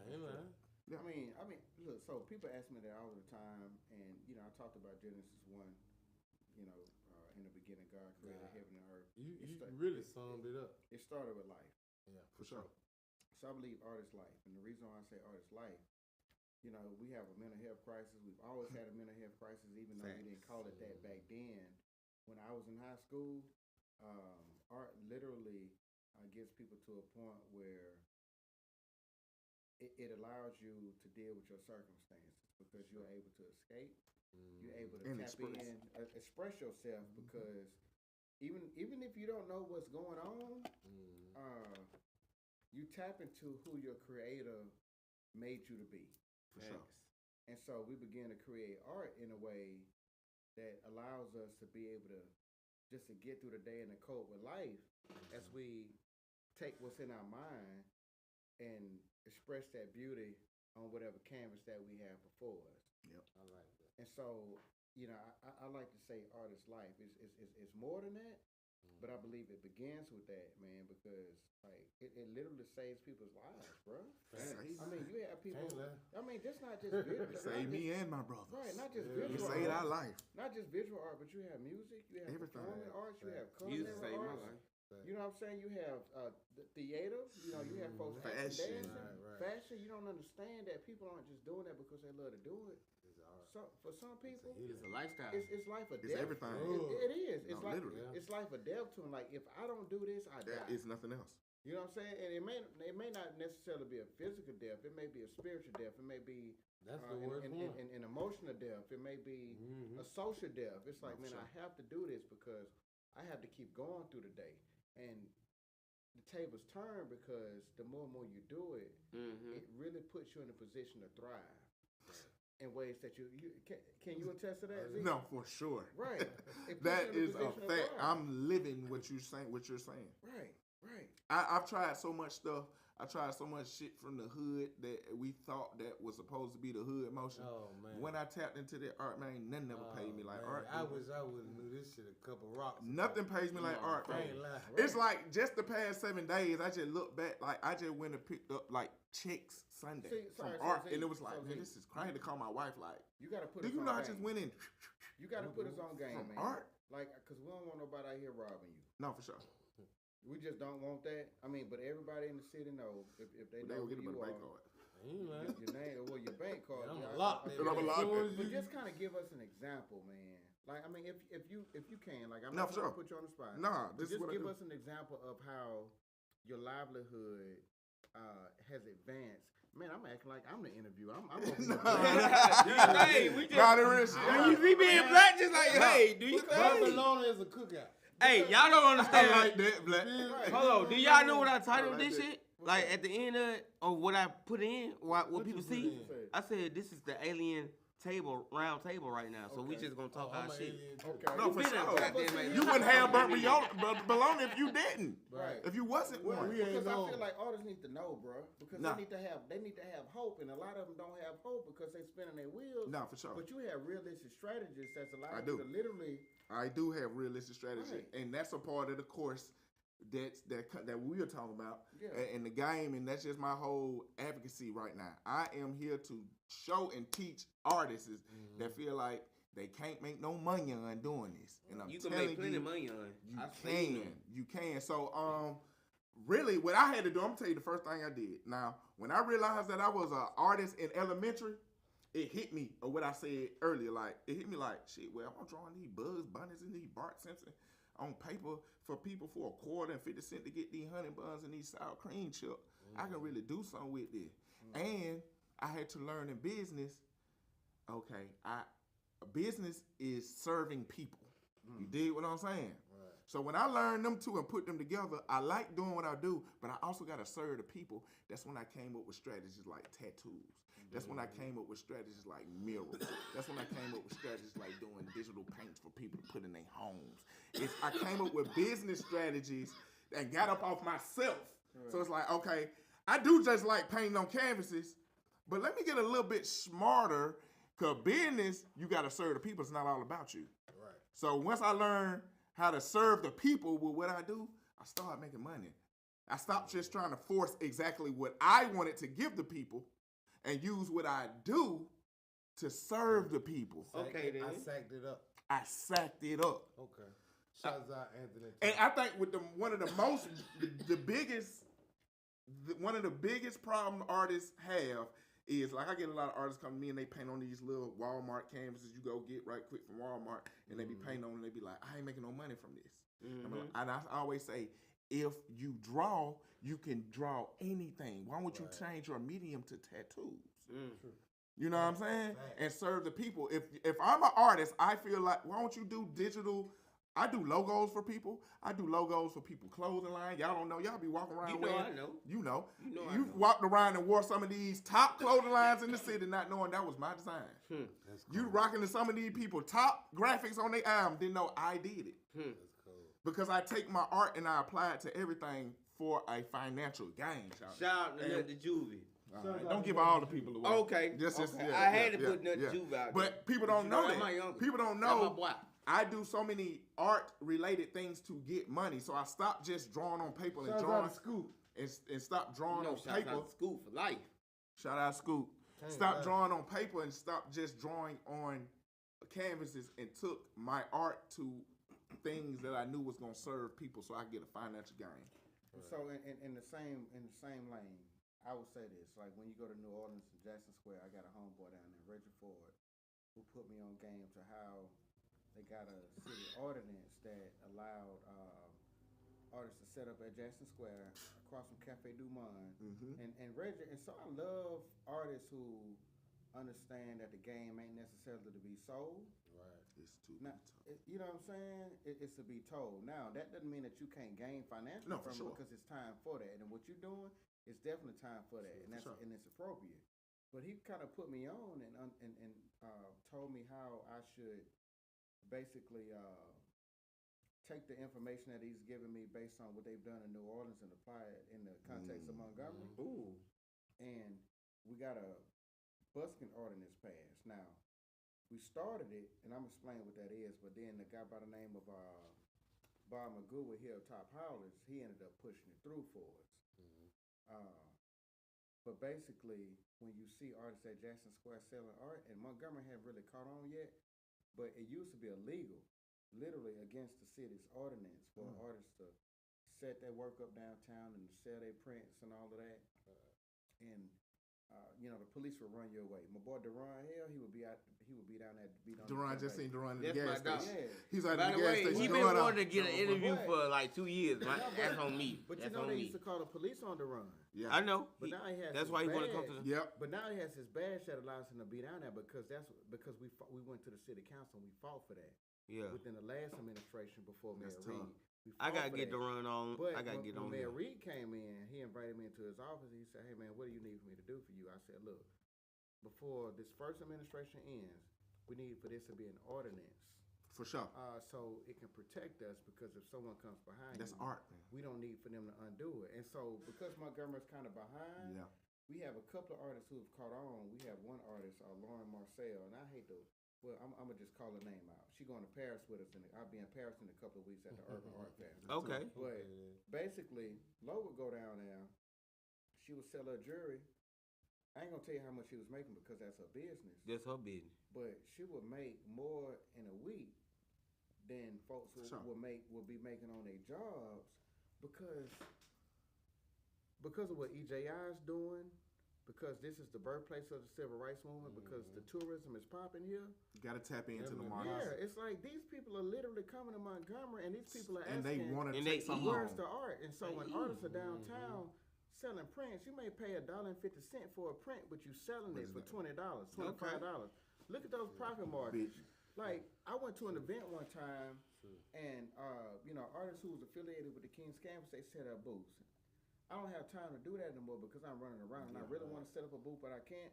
Hey, man. Yeah. I mean, look. So people ask me that all the time, and you know, I talked about Genesis 1. You know, in the beginning, God created Yeah. heaven and earth. You It sta- really summed it up. It started with life. Yeah. For sure. So I believe art is life, and the reason why I say art is life, you know, we have a mental health crisis. We've always had a mental health crisis, even though we didn't call it that back then. When I was in high school, art literally gets people to a point where it allows you to deal with your circumstances because you're able to escape. You're able to And tap express. in, express yourself because even if you don't know what's going on, you tap into who your creator made you to be. For sure. And so we begin to create art in a way that allows us to be able to just to get through the day and to cope with life as we take what's in our mind and express that beauty on whatever canvas that we have before us. I like that. And so, you know, I like to say art is life. It's more than that, but I believe it begins with that, man, because like it literally saves people's lives, bro. Facts. I mean, you have people. Can't lie. I mean, that's not just visual. It saved me and my brothers. Right, not just Yeah. It visual saved art. our life. Not just visual art, but you have music, you have Everything. performing arts, you have Music culinary saved my arts. life. You know what I'm saying? You have the theater. You know, you have folks Fashion. dancing. Right. Fashion. You don't understand that people aren't just doing that because they love to do it. For some people, It's a lifestyle. it's life or It's death. everything. It is. It's No, like literally. it's life or death to them. Like if I don't do this, I That die. is nothing else. You know what I'm saying? And it may not necessarily be a physical death. It may be a spiritual death. It may be That's the word for it. an emotional death. It may be a social death. It's like, man, I have to do this because I have to keep going through the day. And the tables turn because the more and more you do it, it really puts you in a position to thrive in ways that you can you attest to that? Z? No, for sure. Right. It puts That you in is a position to fact. thrive. I'm living what you're saying. Right. I've tried so much stuff. I tried so much shit from the hood that we thought that was supposed to be the hood motion. Oh man. When I tapped into that art, man, nothing ever paid me like man. art. I did. wish I would have knew this shit a couple rocks. ago. Nothing pays me like art. I Man. ain't lie. It's like just the past 7 days, I just look back, like I just went and picked up like checks Sunday See, from sorry, art, so and it Z, was like, so man, Z. this is crazy. To call my wife like, You gotta put do us you on know I game. just went in You gotta put us on game, from man. art? Like, cause we don't want nobody out here robbing you. No, for sure. We just don't want that. I mean, but everybody in the city know if they But they know gonna who get you a bank are, card. I ain't lying. your name or your bank card. I'm yeah, a lock I- that. I'm a lock that. But just kind of give us an example, man. Like, I mean, if you can, like, I'm No, not for trying to sure. put you on the spot. Nah, But this is just what I give do. us an example of how your livelihood has advanced. Man, I'm acting like I'm the interviewer. I'm over here. Hey, we just. Nah, the real shit. You see being black, just like, hey, do you think? Barcelona is a cookout. Hey, y'all don't I understand. like that, black. Hold on, do y'all know what I I titled like this that. shit? Like at the end of it, or what I put in, what people you put see? in? I said this is the alien round table right now. So we Okay. just gonna talk I'm our an shit. alien too. Okay. No, for been sure. a goddamn alien. You wouldn't have burnt bologna if you didn't. Right. If you wasn't Well, one. we ain't because I known. feel like artists need to know, bro. Because Nah. they need to have hope, and a lot of them don't have hope because they spinning their wheels. No, for sure. But you have realistic strategies that's I allowing do. you to literally. I do have realistic strategy, Right. and that's a part of the course that we are talking about Yeah. in the game, and that's just my whole advocacy right now. I am here to show and teach artists that feel like they can't make no money on doing this, and I'm You can telling make plenty you, of money on it. you I seen them. you can. So really, what I had to do, I'm gonna tell you the first thing I did. Now, when I realized that I was an artist in elementary, it hit me, or what I said earlier, like, it hit me like, shit, well, I'm drawing these Bugs Bunnies and these Bart Simpson on paper for people for $0.25 to get these honey buns and these sour cream chips. I can really do something with this. And I had to learn in business, okay, business is serving people. You dig what I'm saying? So when I learned them two and put them together, I like doing what I do, but I also got to serve the people. That's when I came up with strategies like tattoos. That's when I came up with strategies like murals. That's when I came up with strategies like doing digital paints for people to put in their homes. I came up with business strategies and got up off myself. So it's like, okay, I do just like painting on canvases, but let me get a little bit smarter, because business, you got to serve the people. It's not all about you. Right. So once I learned how to serve the people with what I do, I started making money. I stopped just trying to force exactly what I wanted to give the people and use what I do to serve the people. Okay, then. I sacked it up. I sacked it up. Okay. Shouts out Anthony. And I think with one of the biggest problem artists have is, like, I get a lot of artists come to me and they paint on these little Walmart canvases you go get right quick from Walmart, and they be painting on and they be like, I ain't making no money from this. And I always say, if you draw, you can draw anything. Why don't you change your medium to tattoos? You know what I'm saying? And serve the people. If I'm an artist, I feel like, why don't you do digital? I do logos for people. I do logos for people clothing line. Y'all don't know. Y'all be walking around You know, wearing. I know. You know. You know I You know. walked around and wore some of these top clothing lines in the city not knowing that was my design. That's cool. You rocking to some of these people top graphics on their album, didn't know I did it. That's cool. Because I take my art and I apply it to everything for a financial gain. Shout out to And- Nut the Juvie. All right, don't give all the people away. Okay. Just, Okay. yeah, I had yeah, to put yeah, Nut yeah. Juve out there. But people don't You know that's my that. uncle. People don't That's my know. boy. I do so many art-related things to get money, so I stopped just drawing on paper and Shouts drawing out to Scoop. and stopped drawing on shout paper. out to Scoop for life. Shout out Scoop. Can't Stop lie. drawing on paper and stop just drawing on canvases and took my art to things that I knew was gonna serve people, so I get a financial gain. So in the same lane, I would say this: like when you go to New Orleans and Jackson Square, I got a homeboy down there, Reggie Ford, who put me on game to how they got a city ordinance that allowed artists to set up at Jackson Square across from Cafe Du Monde. And Reggie, and so I love artists who understand that the game ain't necessarily to be sold. Right. It's too Now, you know what I'm saying? It's to be told. Now, that doesn't mean that you can't gain financially No, for from sure. it because it's time for that. And what you're doing is definitely time for that, and For sure. and it's appropriate. But he kind of put me on and told me how I should basically take the information that he's given me based on what they've done in New Orleans and apply it in the context of Montgomery. Ooh. And we got a busking ordinance passed. Now, we started it, and I'm explaining what that is, but then the guy by the name of Bob Magoo with Hilltop Howlers, he ended up pushing it through for us. But basically, when you see artists at Jackson Square selling art, and Montgomery hadn't really caught on yet, but it used to be illegal, literally against the city's ordinance for artists to set their work up downtown and sell their prints and all of that. And the police would run your way. My boy Deron Hill, he would be down there to beat on. Deron just seen Deron at the That's gas my dog. station. Yeah. He's at By the the gas way, station. he been Deron wanting to get an interview but- for like 2 years. Man. That's on me. But That's you know on they me. used to call the police on Deron. Yeah. I know. But now he has That's his why he want to come badge. to the. Yep. But now he has his badge that allows him to be down there because we went to the city council and we fought for that Yeah. within the last administration before Mayor That's Reed. tough. We I fought gotta for get that. the run on. But I gotta when, get when on Mayor here. Reed came in, he invited me into his office. He said, "Hey man, what do you need for me to do for you?" I said, "Look, before this first administration ends, we need for this to be an ordinance, For sure. so it can protect us. Because if someone comes behind That's you, art, man. we don't need for them to undo it. And so, because Montgomery's kind of behind, Yeah. we have a couple of artists who have caught on. We have one artist, Lauren Marcel, and I hate to. Well, I'm gonna just call her name out. She's going to Paris with us, and I'll be in Paris in a couple of weeks at the Urban Art Fest. Okay. But basically, Lo would go down there. She would sell her jewelry. I ain't gonna tell you how much she was making because that's her business. That's her business. But she would make more in a week than folks who Sure. would be making on their jobs because of what EJI is doing. Because this is the birthplace of the civil rights movement. Because the tourism is popping here. You gotta tap into the Yeah, market. Yeah, it's like these people are literally coming to Montgomery, and these people are And asking, they want to And take they some eat. where's home. the art? And so when artists are downtown selling prints, you may pay $1.50 for a print, but you selling it for $20, $25. Look at those profit margins. Bitch. Like I went to an event one time, and artists who was affiliated with the King's Campus, they set up booths. I don't have time to do that anymore because I'm running around, and I really want to set up a booth, but I can't.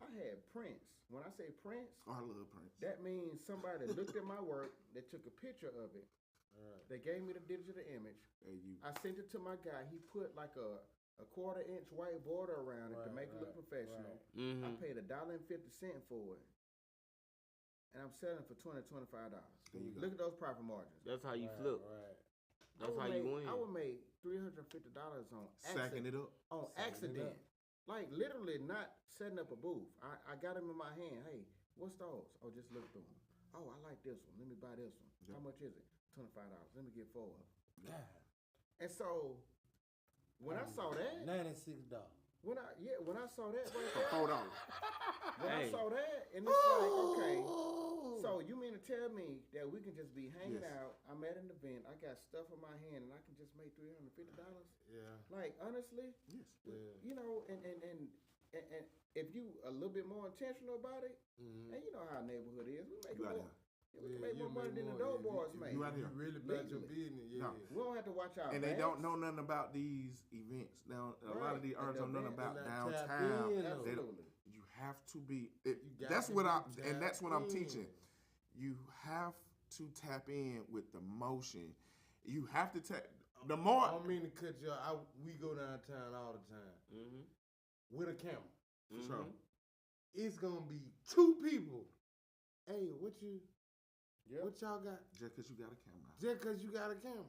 I had prints. When I say prints, Oh, I love Prince. that means somebody looked at my work, they took a picture of it, they gave me the digital image. Hey, you. I sent it to my guy. He put like a 1/4 inch white border around it to make it look professional. I Mm-hmm. paid $1.50 for it, and I'm selling it for $25. There you go. Look at those profit margins. That's how you flip. Right. That's how you win. I would make $350 on Sacking it up. on accident. Like literally not setting up a booth. I got them in my hand. Hey, what's those? Oh, just look through them. Oh, I like this one. Let me buy this one. Yep. How much is it? $25. Let me get 4 of them. God. And so when I saw that, $96. when I saw that right For there, $4. when I Hey. saw that, and it's like, okay, so you mean to tell me that we can just be hanging Yes. out? I'm at an event. I got stuff in my hand, and I can just make $350? Yeah. Like honestly, Yes. you know, and if you a little bit more intentional about it, Mm-hmm. and you know how our neighborhood is, we make You out more. We can make more money than the dope boys make. You out here. really about your Legally. business, yeah. No. We don't have to watch our And they backs. don't know nothing about these events. Now, a lot Right. of these And artists the don't know nothing events, about they're not tapped downtown. in, They don't- Absolutely. You have to be. You got That's to what be and that's what I'm tapped in. teaching. You have to tap in with the motion. You have to tap. The I more don't mean to cut you off. We go downtown all the time Mm-hmm. with a camera. Sure. It's gonna be 2 people. Hey, what y'all got? just because you got a camera. Just cause you got a camera.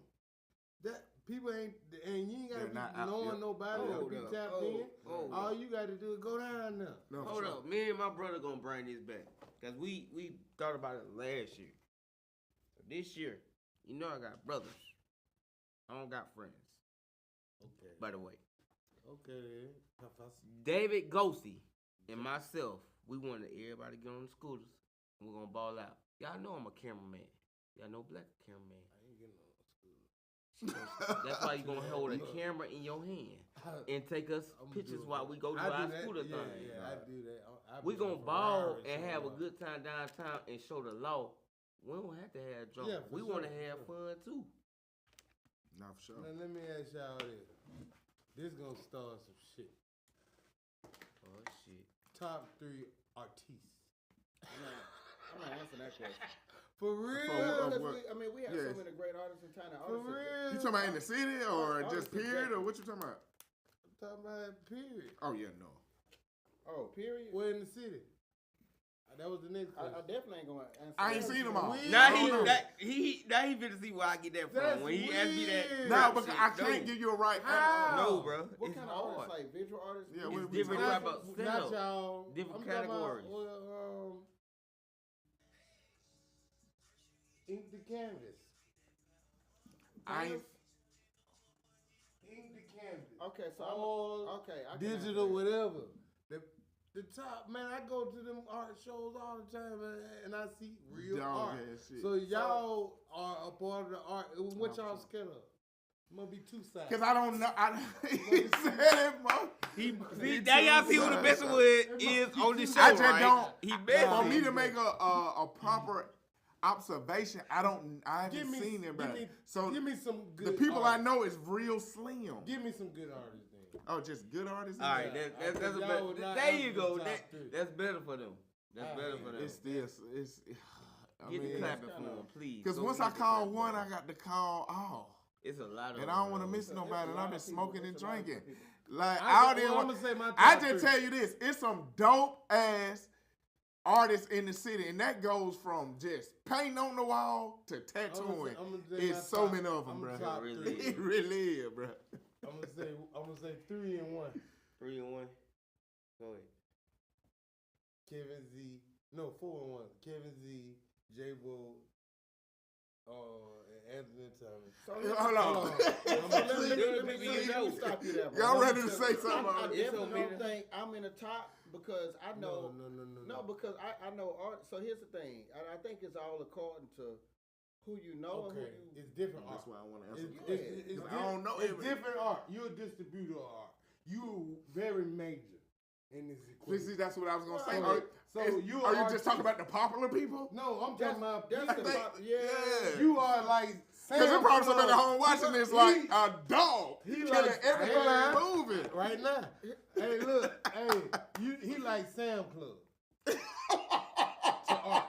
That people ain't, and you ain't gotta They're be not out knowing there. nobody to Hold be up. tapped Oh, in. oh. All you gotta do is go down there. No, for Hold sure. up, me and my brother gonna bring this back because we thought about it last year. So this year, You know I got brothers. I don't got friends. Okay. By the way, Okay then. Professor. David Ghosty and myself, we wanted everybody to get on the scooters. And we're gonna ball out. Y'all know I'm a cameraman. Y'all know black cameraman. I ain't getting on school. That's why you gonna hold a camera in your hand and take us pictures while we go to our scooter thing. Yeah, I do that. We gonna ball and have a good time downtown and show the law. We don't have to have drunk. Yeah, for we sure, want to for have fun too. Nah, for sure. Now let me ask y'all this. This gonna start some shit. Oh shit. Top 3 artists. I'm not answering that question. For real? Of what? We have Yes. so many great artists in town. For real? You talking about in the city or just Honestly, period yeah. or what you talking about? I'm talking about period. Oh yeah, no. Oh, period. Where in the city? That was the next I question. definitely ain't gonna answer. I ain't that. seen them all. We- Now Oh, no. he finna see where I get that from. That's when he asked me that, weird. No, rap because shit, I can't no. give you a right How? answer. No, bro. What It's kind of hard. artists? Like visual artists? Yeah, It's we different talking rap about? about Not stand-up. y'all. Different I'm talking about, categories. Ink the Canvas. I ain't. Ink the Canvas. Okay, so All okay, I can digital, answer that. whatever. The top, man, I go to them art shows all the time, man, and I see real Dog art. ass shit. So y'all are a part of the art. What y'all scared of? It must be two sides. Cause I don't know. He said it, bro. See, now y'all see who the best one is on this show, I just right? don't. He For best. me to make a proper observation, I haven't seen it, bro. So give me some good the people artists. I know is real slim. Give me some good artists then. Oh, just good artists. All right, Yeah, that's a y'all better. would not There you answer go. the top That, 3. that's better for them. That's All better right. for them. It's this. It's. I Get the mean, clapping for them, please. because Go once get I the call clapping one, for I 'em. got to call all. It's a lot of. And I don't want to them, miss It's a nobody. And lot I've been of people. smoking and It's a lot of drinking. people. Like I'm out there, gonna say my top I just 3. tell you this: it's some dope ass artists in the city, and that goes from just painting on the wall to tattooing. It's so many of them, bro. Top It 3. It really is, bro. I'm gonna say 3 and 1. 3 and 1. Go ahead. Kevin Z. No, 4 and 1. Kevin Z. J. Bo. And Anthony Thomas. So Hold on. let me stop you there, bro. Y'all ready to say something? I It's definitely so don't many. think I'm in the top because I know. No. Because I know art. So here's the thing. I think it's all according to who you know Okay, and who you. it's different art. That's why I want to answer. It's, the it's, question. it's, I don't know It's everything. different art. You're a distributor of art. You very major in this See, equation. that's what I was gonna say. So you are you are just talking about the popular people? No, I'm talking about That's the think- pop, yeah. you are like Because Sam there's probably somebody at Club. home watching this He- like a dog he killing like everything Sam moving. right now. Hey, look, he like Sam Club. To art.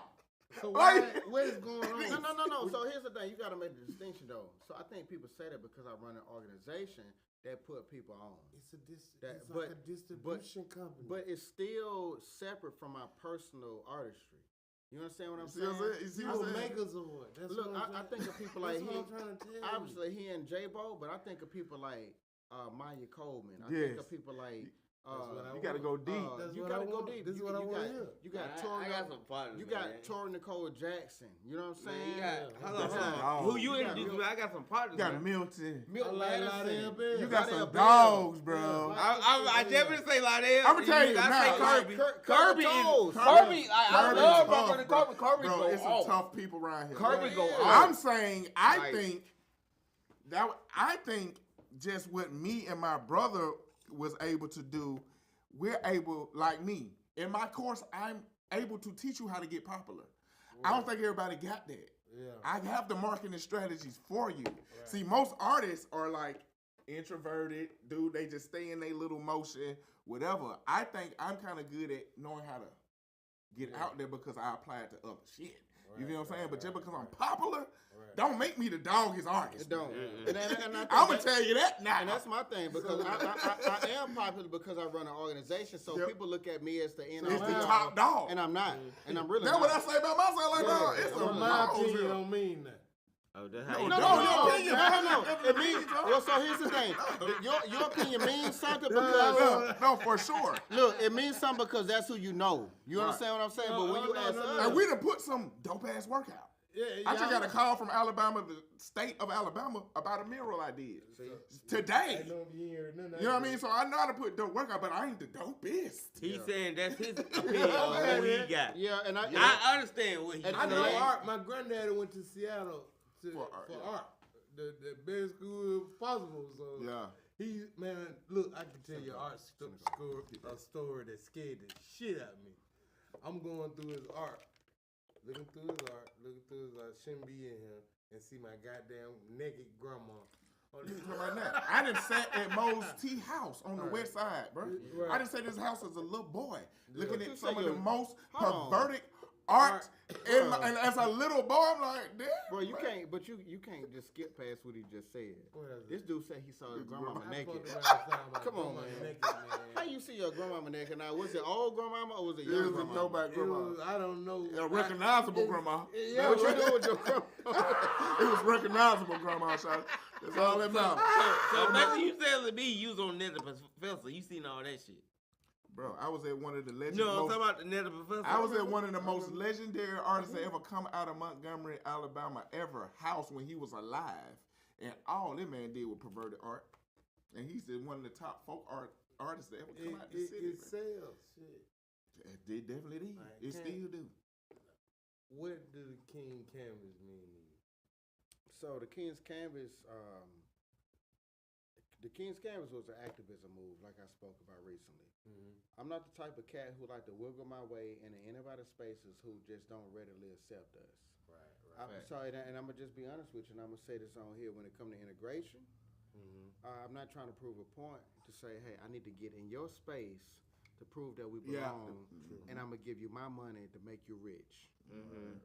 So what is going on? No. So here's the thing. You got to make the distinction, though. So I think people say that because I run an organization that put people on. It's That- it's like a distribution company. But it's still separate from my personal artistry. You understand what I'm See what I'm saying? saying? You see you what a I'm saying? makers of what? That's Look, what I'm I think of people like That's he, what I'm trying to tell you. obviously he and J-Bo, but I think of people like Maya Coleman. I Yes. think of people like what I You gotta go deep. That's you what I gotta go want. deep. This is You- what I you want to got- hear. You got Tori. I got some partners. You got man. Tori Nicole Jackson. You know what I'm Man, saying? you got, Yeah. hold on, That's hold a on. dog. Who you You got introduced real- me? I got some partners. You got man. Milton. Milk I like Madison. Lydell Bell. You got Lydell some Bell. dogs, bro. I definitely say Lydell. I'ma tell you I now, say like, Kirby. Kirby Kirby Toes. is Kirby. I Kirby's love tough, Kirby. bro. Kirby Bro, go it's some off. tough people around here. Kirby go Yeah. off. I'm saying, Like- I think just what me and my brother was able to do, we're able, like me, in my course, I'm able to teach you how to get popular. I don't think everybody got that. Yeah. I have the marketing strategies for you. See, most artists are like introverted, dude. They just stay in their little motion, whatever. I think I'm kind of good at knowing how to get out there because I applied to other shit. You feel what I'm saying? But just because I'm popular, don't make me the doggiest artist. It don't. Mm-mm. And I think I'm gonna that- tell you that now. And that's my thing because I am popular because I run an organization. So Yep. people look at me as the end It's all the be all, top dog. and I'm not. And I'm really That's what I not. say about myself. Like, Yeah. dog, it's Well, some My dogs opinion here. don't mean that. Oh, that's No, how you no, do no, it. your opinion, man. No. It means, well, so here's the thing. Your opinion means something because No, for sure. look, it means something because that's who you know. You understand what I'm saying? But when you ask us, And we done put some dope ass work out. I just got a call from Alabama, the state of Alabama, about a mural I did today. Ain't no year, none of You know what I that. mean? So I know how to put dope work out, but I ain't the dopest. He's saying that's his opinion on who he got. Yeah, and I understand what he's And I know saying. art. My granddaddy went to Seattle for art, yeah. art. The best school possible. So Yeah. he, man, look, I can tell you art a story that scared the shit out of me. I'm going through his art, looking through his art. Shouldn't be in here and see my goddamn naked grandma. You talking about that? I done sat at Mo's Tea House on the Right. west side, bro. Right. I done sat at his house as a little boy, looking You at say some of the you're- most hold on. perverted art. Bro. And as a little boy, I'm like, damn. Bro, you man. can't. But you can't just skip past what he just said. What is it? This dude said he saw his grandmama I naked. fucked around and found my Come on, grandma man. naked, man. How you see your grandmama naked now? Was it old grandmama or was it It young was a grandmama? throwback It grandma. was, I don't know. A recognizable grandma. Yeah, What you doing with your grandma? It was recognizable grandma, shot. That's all that matters. So back you telling me you was on Nether Professor, you seen all that shit. Bro, I was at one of the legend. No, I'm talking about the Nether Professor. I was at one of the most legendary artists that ever come out of Montgomery, Alabama, ever house when he was alive. And all that man did was perverted art. And he's one of the top folk artists that ever come out the city. It sells. Shit. It definitely did. I It can't- still do. What do the King Canvas mean to you? So the King's Canvas, was an activism move, like I spoke about recently. I'm not the type of cat who like to wiggle my way into anybody's spaces who just don't readily accept us. Right. I'm sorry, and I'm gonna just be honest with you, and I'm gonna say this on here. When it comes to integration, I'm not trying to prove a point to say, hey, I need to get in your space to prove that we Yeah. belong, and I'm gonna give you my money to make you rich.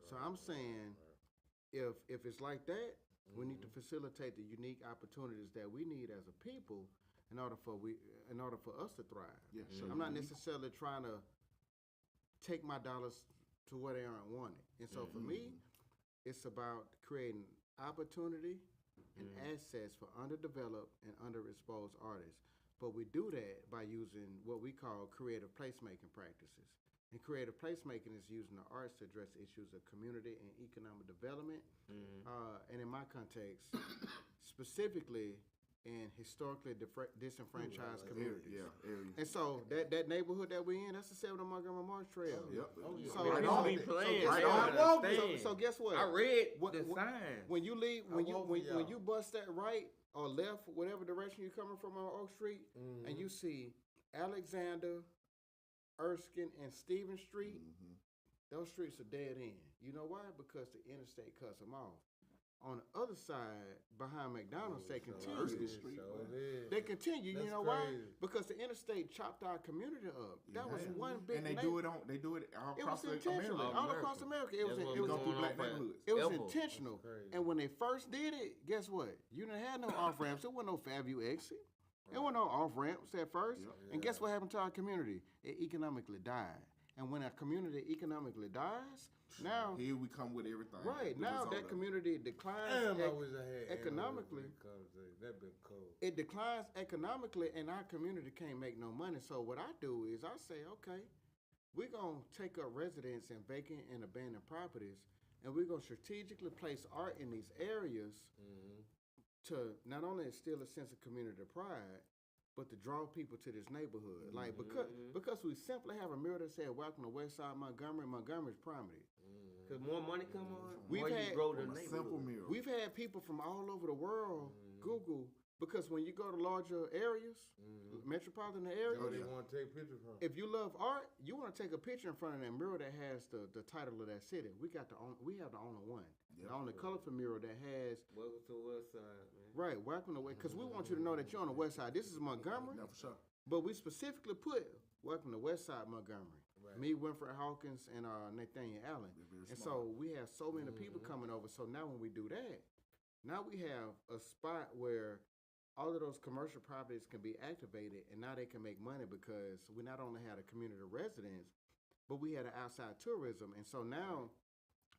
So I'm saying, if it's like that, we need to facilitate the unique opportunities that we need as a people in order for us to thrive. Yeah, sure. I'm not necessarily trying to take my dollars to where they aren't wanted. And so for me, it's about creating opportunity and access for underdeveloped and underexposed artists. But we do that by using what we call creative placemaking practices. And creative placemaking is using the arts to address issues of community and economic development. And in my context, specifically in historically disenfranchised communities. Yeah, areas. And so that neighborhood that we're in, that's the 7 Montgomery March Trail. Yep. So Right People on be it. playing. So they guess don't what? understand. So guess what? I read What- the what- signs. When you leave, I when walk with y'all. you bust that right or left, whatever direction you're coming from on Oak Street, and you see Alexander, Erskine, and Stevens Street, those streets are dead end. You know why? Because the interstate cuts them off. On the other side, behind McDonald's, they continue. Erskine Street, man. They continue. You That's know why? crazy. Because the interstate chopped our community up. That was one big. And they do it all It across was the intentional. America. All across America. It was. That's what It was. Go going through on black for neighborhoods. It was ever. intentional. That's crazy. And when they first did it, guess what? You didn't have no off ramps. There wasn't no Fairview exit. There wasn't no off ramps at first. And guess what happened to our community? It economically died. And when a community economically dies, now Here we come with everything. right The now result that of it. community declines. Damn, I wish I had economically. That been cool. It declines economically, and our community can't make no money. So what I do is I say, okay, we're gonna take up residence in vacant and abandoned properties, and we're gonna strategically place art in these areas to not only instill a sense of community pride, but to draw people to this neighborhood. Like because we simply have a mirror that said "Welcome to West Side Montgomery." Montgomery's prominent. Because more money come on, We've more you had- grow the From a simple neighborhood. mirror. We've had people from all over the world Google because when you go to larger areas, metropolitan areas, Oh, they want to take pictures from. if you love art, you want to take a picture in front of that mural that has the title of that city. We have the only one, the only colorful mural that has Welcome to West Side, man. right. Welcome to because we want you to know that you're on the west side. This is Montgomery, No, for sure. but we specifically put welcome to West Side Montgomery. Me, Winfred Hawkins, and Nathaniel Allen. And so we have so many people coming over. So now when we do that, now we have a spot where all of those commercial properties can be activated, and now they can make money because we not only had a community residence, but we had an outside tourism. And so now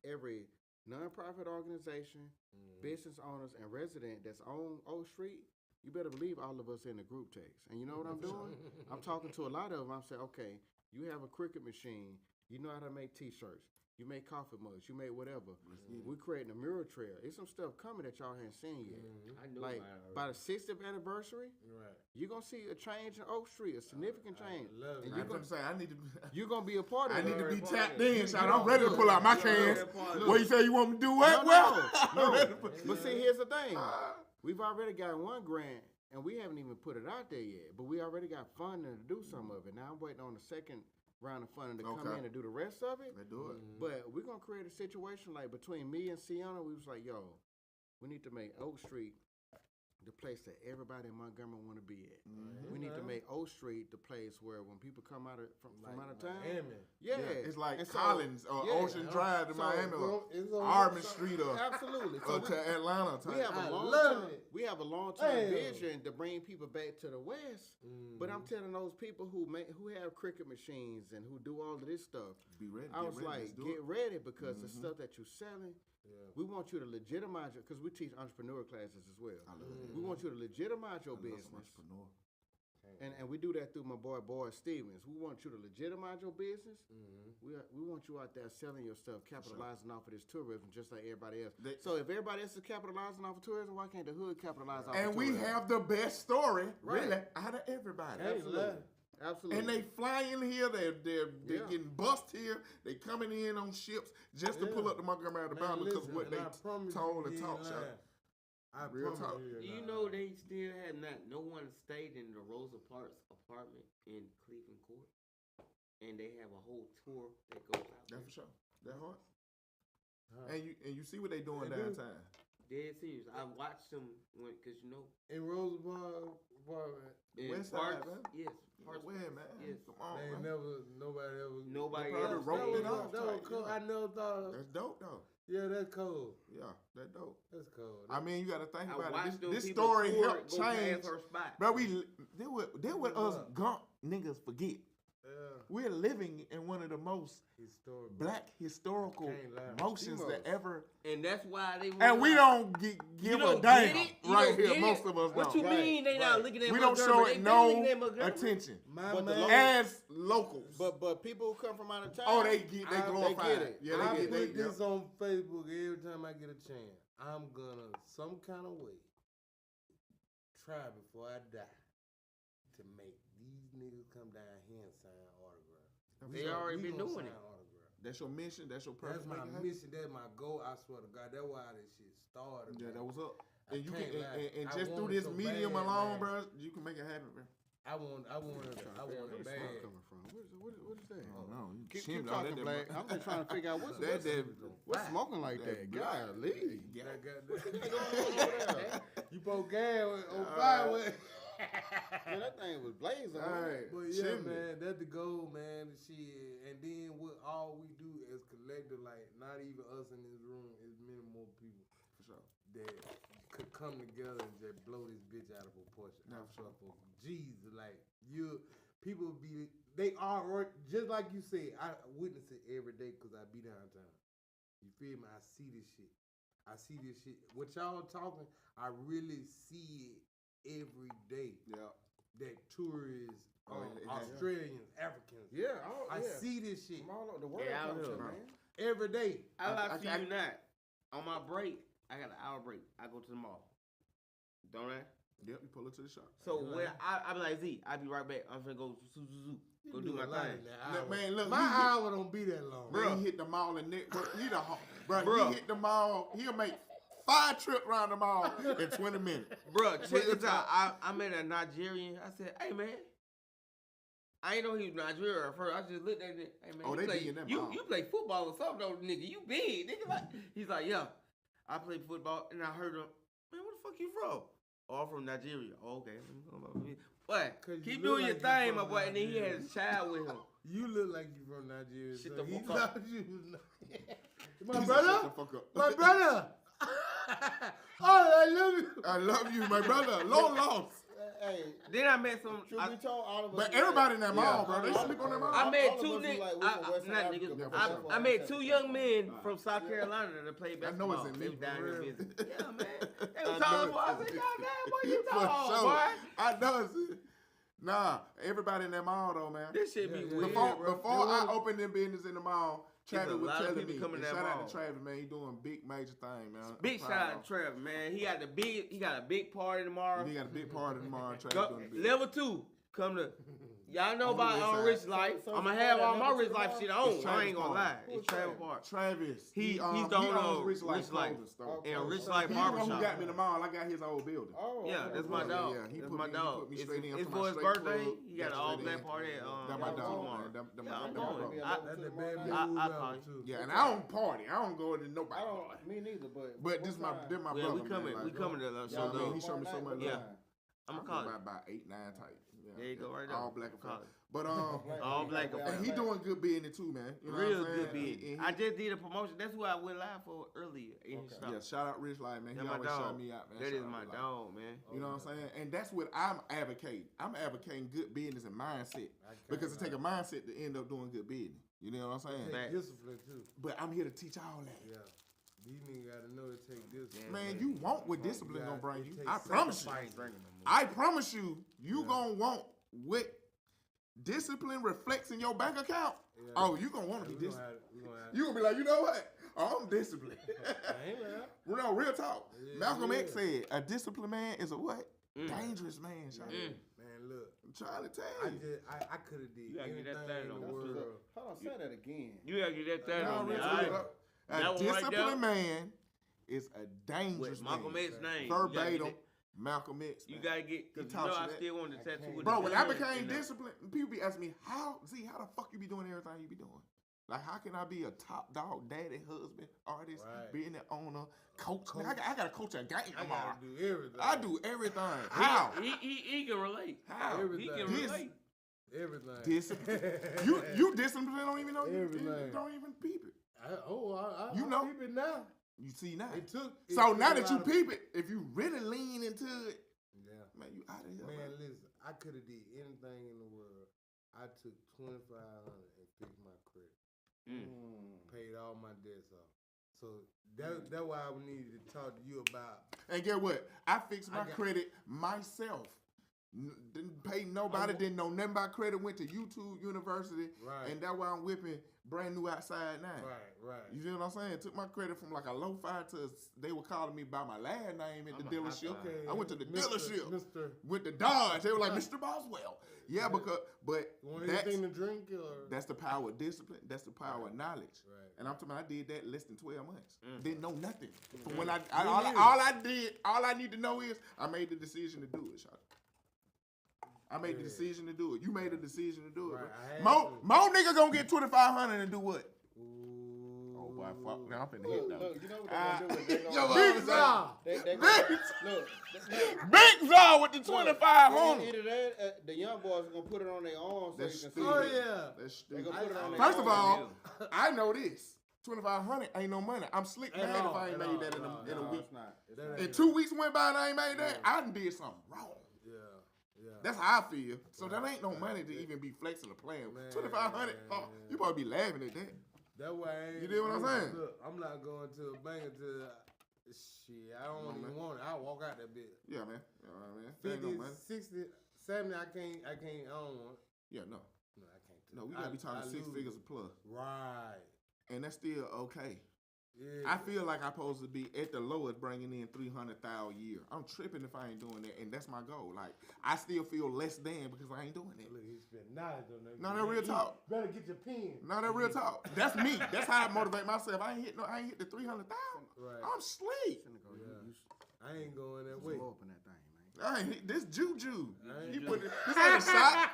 every nonprofit organization, business owners, and resident that's on Oak Street, you better believe all of us in the group text. And you know what I'm doing? I'm talking to a lot of them. I'm saying, okay, you have a Cricut machine. You know how to make T-shirts. You make coffee mugs. You make whatever. We creating a mural trail. It's some stuff coming that y'all haven't seen yet. I know Like by the 60th anniversary, Right. you're gonna see a change in Oak Street, a significant change. love it. And I'm gonna say I need to. you're gonna be a part of I it. need to be Already tapped part of in, it. shot. I'm ready to pull out my cans. What you say? You want me to do what? No. But see, here's the thing. We've already got one grant, and we haven't even put it out there yet. But we already got funding to do some of it. Now I'm waiting on the second round of funding to come Okay. in and do the rest of it. Let's do it. But we're gonna create a situation like between me and Sienna, we was like, yo, we need to make Oak Street the place that everybody in Montgomery want to be at. We need to make Oak Street the place where when people come out of from out of town, Miami. yeah, It's like And so- Collins or yeah, Ocean Drive to so- Miami or It's on Armin Street or absolutely. So to Atlanta. we have I a long love term. it. We have a long term Damn. vision to bring people back to the West. But I'm telling those people who have cricket machines and who do all of this stuff, Be ready. I was like, get ready because the stuff that you're selling, we want you to legitimize it because we teach entrepreneur classes as well. We want you to legitimize your business. And we do that through my boy Stevens. We want you to legitimize your business. We want you out there selling your stuff, capitalizing off of this tourism, just like everybody else. So if everybody else is capitalizing off of tourism, why can't the hood capitalize off of And tourism? we have the best story, Right. really, out of everybody. Absolutely. Absolutely. And they flying here, they're Yeah. getting bussed here, they coming in on ships just to pull up to Montgomery, Alabama because what they told and talked shop. I Real promise talk. you. Do you know they still have no one stayed in the Rosa Parks apartment in Cleveland Court, and they have a whole tour that goes out there. That for sure. That hard. And you see what they doing They do. downtown. Dead serious. I watched them because In Roosevelt, in West Side, Parks, man. yes, Parks, Where, man? yes. Come on, they man. nobody ever. Nobody They probably else wrote stayed. it off. That was tight, cool. yeah. I never thought of. That's dope, though. Yeah, that's cool. Yeah, that's dope. That's cool. I mean, you got to think I about watched it. them This people story tour helped go past change. her spot. Bro, they what us gunk niggas forget. We're living in one of the most Historic. black historical Can't lie. motions that ever, And that's why they. and we don't give You a don't damn get it? You right don't here. get Most it? of us What don't. you mean they not right. looking at We don't Montgomery? show They it been no looking at Montgomery. attention My But the man. as locals. But people who come from out of town, Oh, they glorify get it. it. Yeah, I they put get this on Facebook every time I get a chance. I'm gonna some kind of way try before I die to make these niggas come down here and sign autographs. They already We been gonna doing sign it. autographs. That's your mission. That's your purpose. That's my make it happen? mission. That's my goal. I swear to God. That's why this shit started. Yeah, man. that was up. I And you can, can't lie. and I just want through it this so medium bad, alone, man. bro, you can make it happen, bro. I want Where's it the bad. smoke coming from? What is that? Oh, no, you Keep chimney. talking, Black. I'm just trying to figure out what's smoking like that. Golly. That goddamn- You poke gas on fire with. Man, that thing was blazing. All right. But yeah, chimney. man, that's the goal, man. The shit, and then what all we do as collective, like not even us in this room, is many more people For sure. that could come together and just blow this bitch out of proportion. Nah, I'm for sure. for Jesus, like people be, they are just like you said. I witness it every day because I be downtown. You feel me? I see this shit. What y'all talking, I really see it every day. Yeah. That tourists, Oh, it has- Australians, Africans. Yeah, I see this shit From all over the world. Yeah, out come here, to, bro. man. every day. I lie I- to I- you not. On my break, I got an hour break. I go to the mall. Don't I? Yep, you pull it to the shop. So when I be like Z, I be right back. I'm finna go go do my thing. Look, man, look, My he hit- hour don't be that long. Bro, he hit the mall and network. He the bro, Bruh. he hit the mall. He'll make 5 trips around the mall in 20 minutes. Bro, check this out. I met a Nigerian. I said, "Hey man, I ain't know he was Nigerian at first. I just looked at it. Hey man, Oh, you they play, be in that you, mall. you play football or something, though, nigga. You big, nigga. Like, he's like, yeah, I play football, and I heard him. Man, where the fuck you from? Oh, I'm from Nigeria. Oh, okay. But 'Cause you keep look doing your like you thing, from my boy. And then he had Nigeria. his child with him. You look like you from Nigeria. Shut so the he fuck up. thought you was He my said, brother. Shut the fuck up. My brother. Oh, I love you. I love you, my brother. Long lost. Hey, Then I met some. truth be told, all of us. But everybody in that mall, Yeah. bro, they sleep on that mall. I met all of two us is niggas. like, we from West Not Africa, niggas. bro, for sure. I met two young men from South Carolina that played I know basketball. it's in They me, was down for here real. visiting. Yeah, man. They I was know tall, it's boy. I in said, me. goddamn, boy, you For tall, sure. boy. I know it's Nah, everybody in that mall though, man. This shit be Yeah, yeah. weird, Before bro. before I opened them business in the mall, There's a Travis was lot of telling people me. coming And to that shout out mall. to Travis, man. He doing big major thing, man. Big I'm shout proud out of to Trevor, man. He got a big party tomorrow. him. He got a big party tomorrow. Travis Go, doing big. level 2, come to. Y'all know On the about west on side. Rich Life. So I'm gonna it's have about all that my level Rich two Life tomorrow? shit on. It's I ain't gonna Travis lie. Who's It's Trevor Travis? Park. Travis. He's the he owner owns of Rich Life Rich Life. clothing store. Okay. And Rich So Life He the one who Barbershop. got me in the mall. I got his old building. Oh, Yeah, okay. that's my Yeah, dog. yeah, he That's put my me- he dog. put me It's straight in it's for for my his straight birthday. plug. He got an Got all straight black in. party at That my Yeah, dog, tomorrow. man. That Yeah, I'm my going. brother. I- That's the tomorrow baby night. I move call out too. Yeah, and I don't party. I don't go to nobody I party. don't. Me neither. But But this my time? this my Yeah, brother. we coming. Man. We Like, coming to Y'all So, man, go he showed me so tomorrow much night? Yeah. What time? I'm I gonna go call by it. about 8, 9 type. Yeah. There you go, right there. All black and Call black. it. But All black and and he doing good business too, man. You know Real what I'm good saying? beat. And I just did a promotion. That's who I went live for earlier in his shop. yeah, shout out Rich Life, man. That's He my always dog. shout me out, man. That Shout is out my Rich Life. dog, man. You know what I'm saying? And that's what I'm advocating. I'm advocating good business and mindset. Because it take a mindset to end up doing good business. You know what I'm saying? Take Facts. discipline too. But I'm here to teach all that. Yeah. These niggas gotta know it take discipline. Man, you want what discipline gonna bring you. It I takes promise you. sacrifice. I promise you, you Yeah. gonna want what discipline reflects in your bank account. Yeah. Oh, you gonna want to We be gonna disciplined. have- we gonna have- You gonna be like, you know what? Oh, I'm disciplined. I ain't lying. No, real talk. Yeah, Malcolm X yeah. said, a disciplined man is a what? Mm. Dangerous man. Shawty. Man, look. I'm trying to tell I you. just I could have did You gotta get that anything thing in on the the world. Hold on, say that again. You gotta get that third No, on real there. talk. Alright. A That one right disciplined there? man is a dangerous With Malcolm man. X name. You gotta get Verbatim, that- Malcolm X. You man. gotta get, He cause you taught know you I that. still want to I tattoo can't. with Bro, the when I gun became and the- disciplined, people be asking me, how the fuck you be doing everything you be doing? Like, how can I be a top dog, daddy, husband, artist, Right. being the owner, coach? Man, I got to coach a game I tomorrow. gotta do everything. I do everything. How? He can relate. How? He Everything. can This- relate. everything. Discipline. you disciplined don't even know you Everything. don't even peep it. I You know. keep it now. You see now. It took. So it now took that a you lot of- peep it, if you really lean into it, Yeah. man, you out of here. Man, Man. listen, I could have did anything in the world. I took $2,500 and fixed my credit, paid all my debts off. So that's why I needed to talk to you about. And get what? I fixed my I got- credit myself. Didn't pay nobody, didn't know nothing about credit, went to YouTube University, Right. and that's why I'm whipping brand new outside now. Right. You see what I'm saying? Took my credit from like a low five to they were calling me by my last name at the dealership. Okay. I went to the Mr. dealership. Mr. Went to Dodge. They were like, Mr. Boswell. Yeah, but You want that's, anything to drink or? that's the power of discipline. That's the power of knowledge. Right. And I'm talking about I did that less than 12 months. Didn't know nothing. From Mm. when neither. all I need to know is I made the decision to do it, Shawty. I made the Yeah. decision to do it. You made the decision to do it. Right, I had bro. to. Mo nigga gonna get 2,500 and do what? Ooh. Oh boy, fuck. Now I'm finna hit Look, though. look, you know what they're gonna do? They Yo, gonna, Big Zah. they Big, look, Big Zah with the 2,500. either that, the young boys are gonna put it on their arms so That's you can stupid. see. Oh it. yeah. That's They stupid. gonna put it on their First of arms. all, I know this. 2,500 ain't no money. I'm slick At mad if all, I ain't at made all, that in at a, all, in a No, week. it's not. It's That not. ain't- And 2 weeks went by and I ain't made that. I done did something wrong. Yeah. That's how I feel. So that ain't no money to even be flexing or playing. Man, 2,500. Oh, you probably be laughing at that. That's why I ain't. You dig what I'm saying? Look, I'm not going to a bank until shit. I don't even want it. I walk out that bitch. Yeah, man. You know what I mean? That ain't 50, no money. 60, 70. I don't want. Yeah, no. No, I can't. No, we gotta be talking I 6 lose. figures a plus. Right. And that's still okay. Yeah. I feel like I'm supposed to be at the lowest bringing in 300,000 a year. I'm tripping if I ain't doing that, and that's my goal. Like, I still feel less than because I ain't doing that. Look, he spent knowledge on that. No, that real talk. Better get your pen. No, that real talk. That's me. That's how I motivate myself. I ain't hit the 300,000. Right. I'm sleep. Yeah. I ain't going that way. Slow up in that thing, man. I ain't hit this juju. I He ain't put it, this ain't a shot.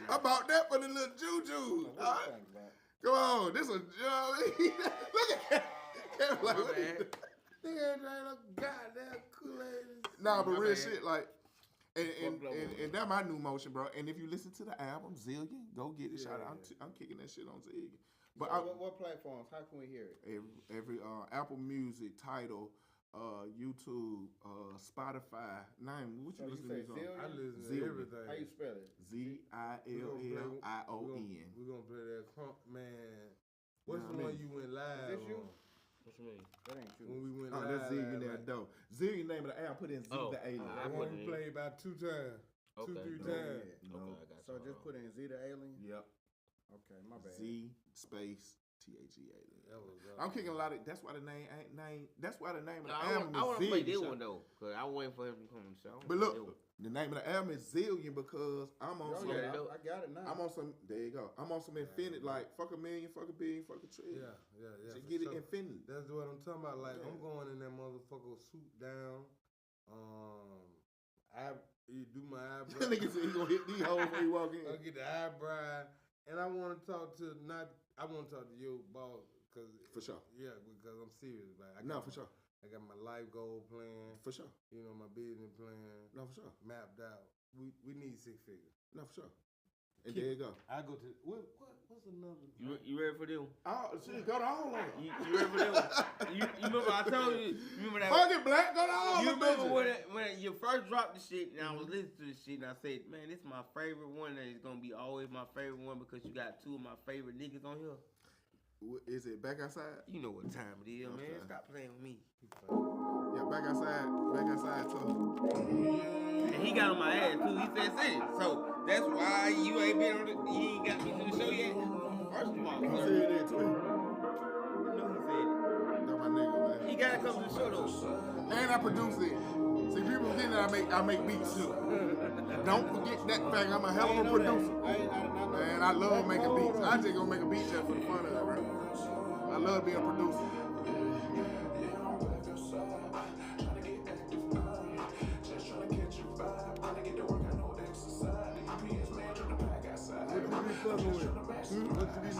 I bought that for the little juju. What you think about? Come on, this a you know what I mean? Look at Kevin like, what is that? Nigga ain't drank no goddamn Kool-Aid. Nah, but My real bad. shit, like, and that my new motion, bro. And if you listen to the album Zillion, go get it. Shout out. I'm kicking that shit on Zillion. But So what platforms? How can we hear it? every Apple Music, Tidal, YouTube, Spotify, name what So you you listen say to? I Zillion? listen to Zillion. everything. How you spell it? ZILLION. We're gonna play that crunk, man. What's Nah, the I mean- one you went live Is this you? on? What you mean? That ain't you. When we went Oh, live. that's Zillion last there, night. though. Zillion name of the album, put in Z Oh. the Alien. I That put one it we in. played about 2 times. Okay. 2-3 No. times. No. Okay, I got So you. just put in Z the Alien. Yep. Okay, my bad. Z space THE Alien. That was I'm kicking a lot of. That's why the name ain't name. That's why the name of No, the I album want to is play this Zillion. one though, cause I waiting for him to come on the show. But look, the name of the album is Zillion because I'm on Oh, some. yeah, I got it now. I'm on some. There you go. I'm on some infinite. Like fuck a million, fuck a billion, fuck a trillion. Yeah. Just for get it sure. infinite. That's what I'm talking about. Like Yeah. I'm going in that motherfucker suit down. You do my eyebrow. That nigga said he gonna hit these hoes when he walk in. I'll get the eyebrow, and I want to talk to I want to talk to your boss because For sure. Yeah, because I'm serious. Like No, for sure. I got my life goal plan. For sure. You know, my business plan No, for sure. mapped out. We need 6 figures. No, for sure. And there you go. I go to what's another? You ready for them? Oh, shit, go to all of them. You ready for them? you remember I told you? You remember that? Fuck it, Black. Go to all You of remember them. when you first dropped the shit and I was listening to the shit and I said, man, this is my favorite one and it's gonna be always my favorite one because you got 2 of my favorite niggas on here. Is it Back Outside? You know what time it is, man. Okay. Stop playing with me. Yeah, Back Outside. Back Outside too. And he got on my ass too. He said, "Say it." So that's why you ain't been on the. You ain't got me to the show yet. First of all, He sir, said that too. you know he said That's my nigga, it. He man. gotta come to the show though. And I produce it. See, people forget that I make beats too. Don't forget that fact. I'm a hell of a producer. Man, I love making beats. I just gonna make a beat just for the fun of it, bro. I love being a producer.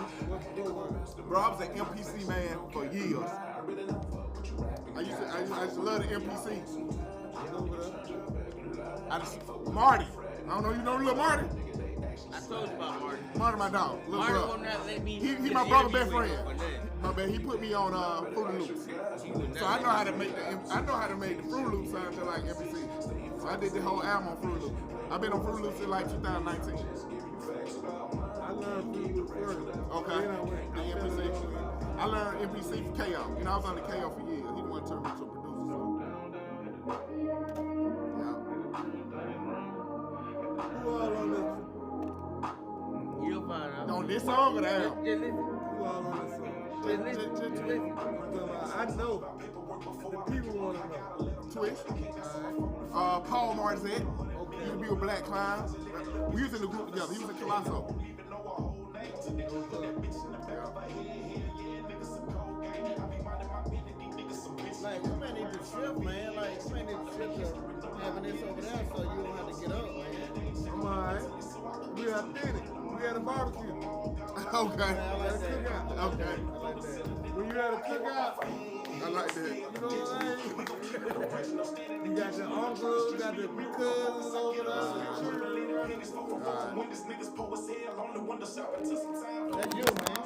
Bro, I was an MPC man for years. I used to love the MPC. Marty. I don't know, you know little Marty? I told you about Marty. Marty, my dog. Little Marty brother. will not let me. He get my an brother interview best with him friend. for nothing. My bad. He put me on Fruit Loops. He would So not I know let how me. to make the Fruit Loops sound just like MPC. So I did the whole album on Fruit Loops. I've been on Fruit Loops since like 2019. I learned Fruit Loops first. Okay. Then I went. The MPC. I learned MPC from KO. You know, I was under KO for years. He the one turned me to a producer. So. Yeah. Who all on this? You'll find out. On this song or the album? Just listen. Who all on this song? Just listen. Just Just listen. I'm talking about, I know. The people want to know. Twist. Paul Marzette. He used to be with Black Clown. We was in the group together. He was in Colosso. Like, we may need to shift, man. Like, we may need to shift to having this over there so you don't have to get up, man. I'm alright. We had dinner. We had a barbecue. Okay. I like that. Cookout. Okay. I like that. When you had a cookout, I like that. you know what I'm saying? You got your uncles, you got the cousins over there. That's you, man.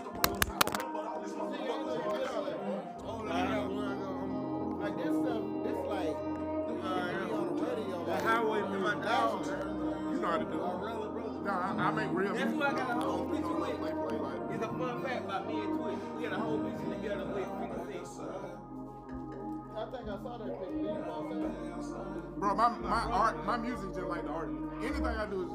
Like this stuff, this like, be on the radio. The Like, highway with my dog. You know how to do it. No, I make real That's music. who I got a whole picture with. Play like. It's a fun fact about me and Twitch. We got a whole picture together with 56. I think I saw that picture. You know what I'm saying? Bro, my art, my music just like the art. Anything I do is, I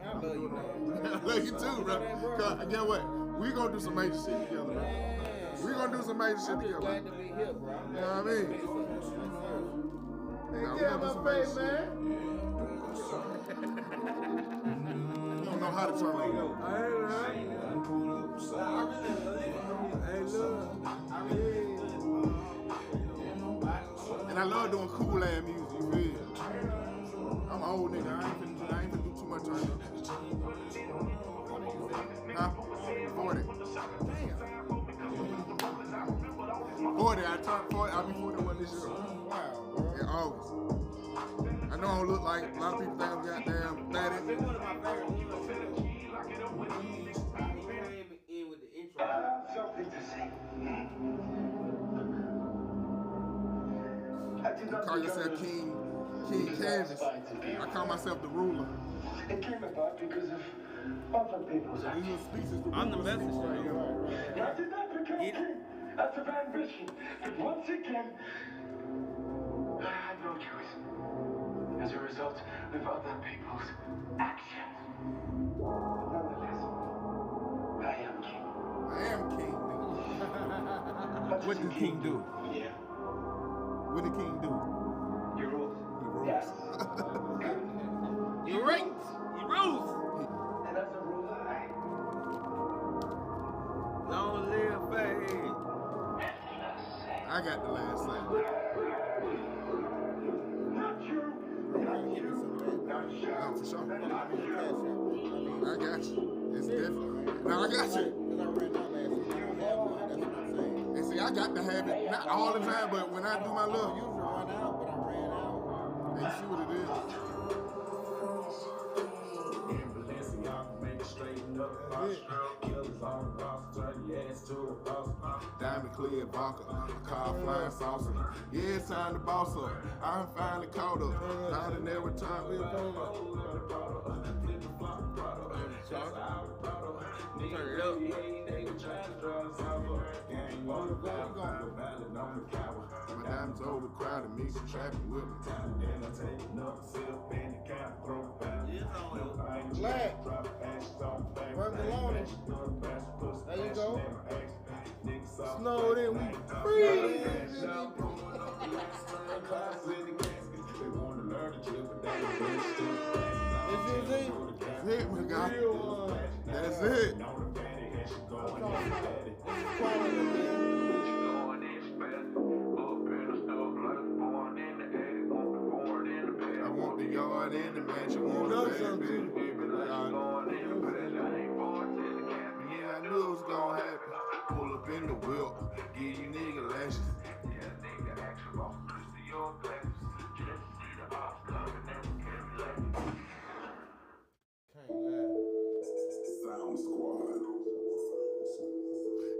I love you, man. I love you too, bro. Cause guess what? We gonna do some major shit together, bro. We gonna do some major shit I'm just together. glad to be here, bro. I'm You know what I mean? Hey, Nah, we get gonna do out some my major face, shit. man. You don't know how to turn on. I ain't right. Hey, look. And I love doing cool ass music, you feel? I'm an old nigga. I ain't finna do too much right now. Huh? 40. 40. I turned 40. I'll be 41 this year. In August. I know I don't look like a lot of people think I'm goddamn 30. One of my favorite ones. He came in with the intro. Something to say. I did You not call become yourself a- King Canvas. I call myself the ruler. It came about because of other people's These actions. little speeches. I'm the messenger. I did not become Get it? king. lots of ambition, but once again, I had no choice. As a result of other people's actions. Nonetheless, I am king. I am king, nigga. What What does did king do? Yeah. What did king do? You rule. He rules. Yes. You right. You rules. And as a ruler, Long live fame. everything I say. I got the last say. Not you. Not you. Not you. No, for sure. Not you. I got you. It's different. No, I got you. Because I ran out last week. I don't have one. That's what I'm saying. And see, I got to have it, not all the time, but when I do my I don't little, usually run out, but I ran out. and you see what it is. In Balenciaga, make it straighten up. Killers on the roster, turn your ass to a boss. Diamond clear vodka, a car flying saucer. Yeah, it's time to boss up. I'm finally caught up. Now and every time we Turn it up. my diamonds overcrowded, me some trapping with me. Black. Burnt bologna. There you go. Snowed in, we free. This is it. That's it, my guy. Real one. That's it. Quality, man. I want the yard and the mansion, want know the bad something. bitch, baby. Yeah, I knew it was gonna happen. Pull up in the whip, give you nigga lashes. Can't lie. Sound Squad.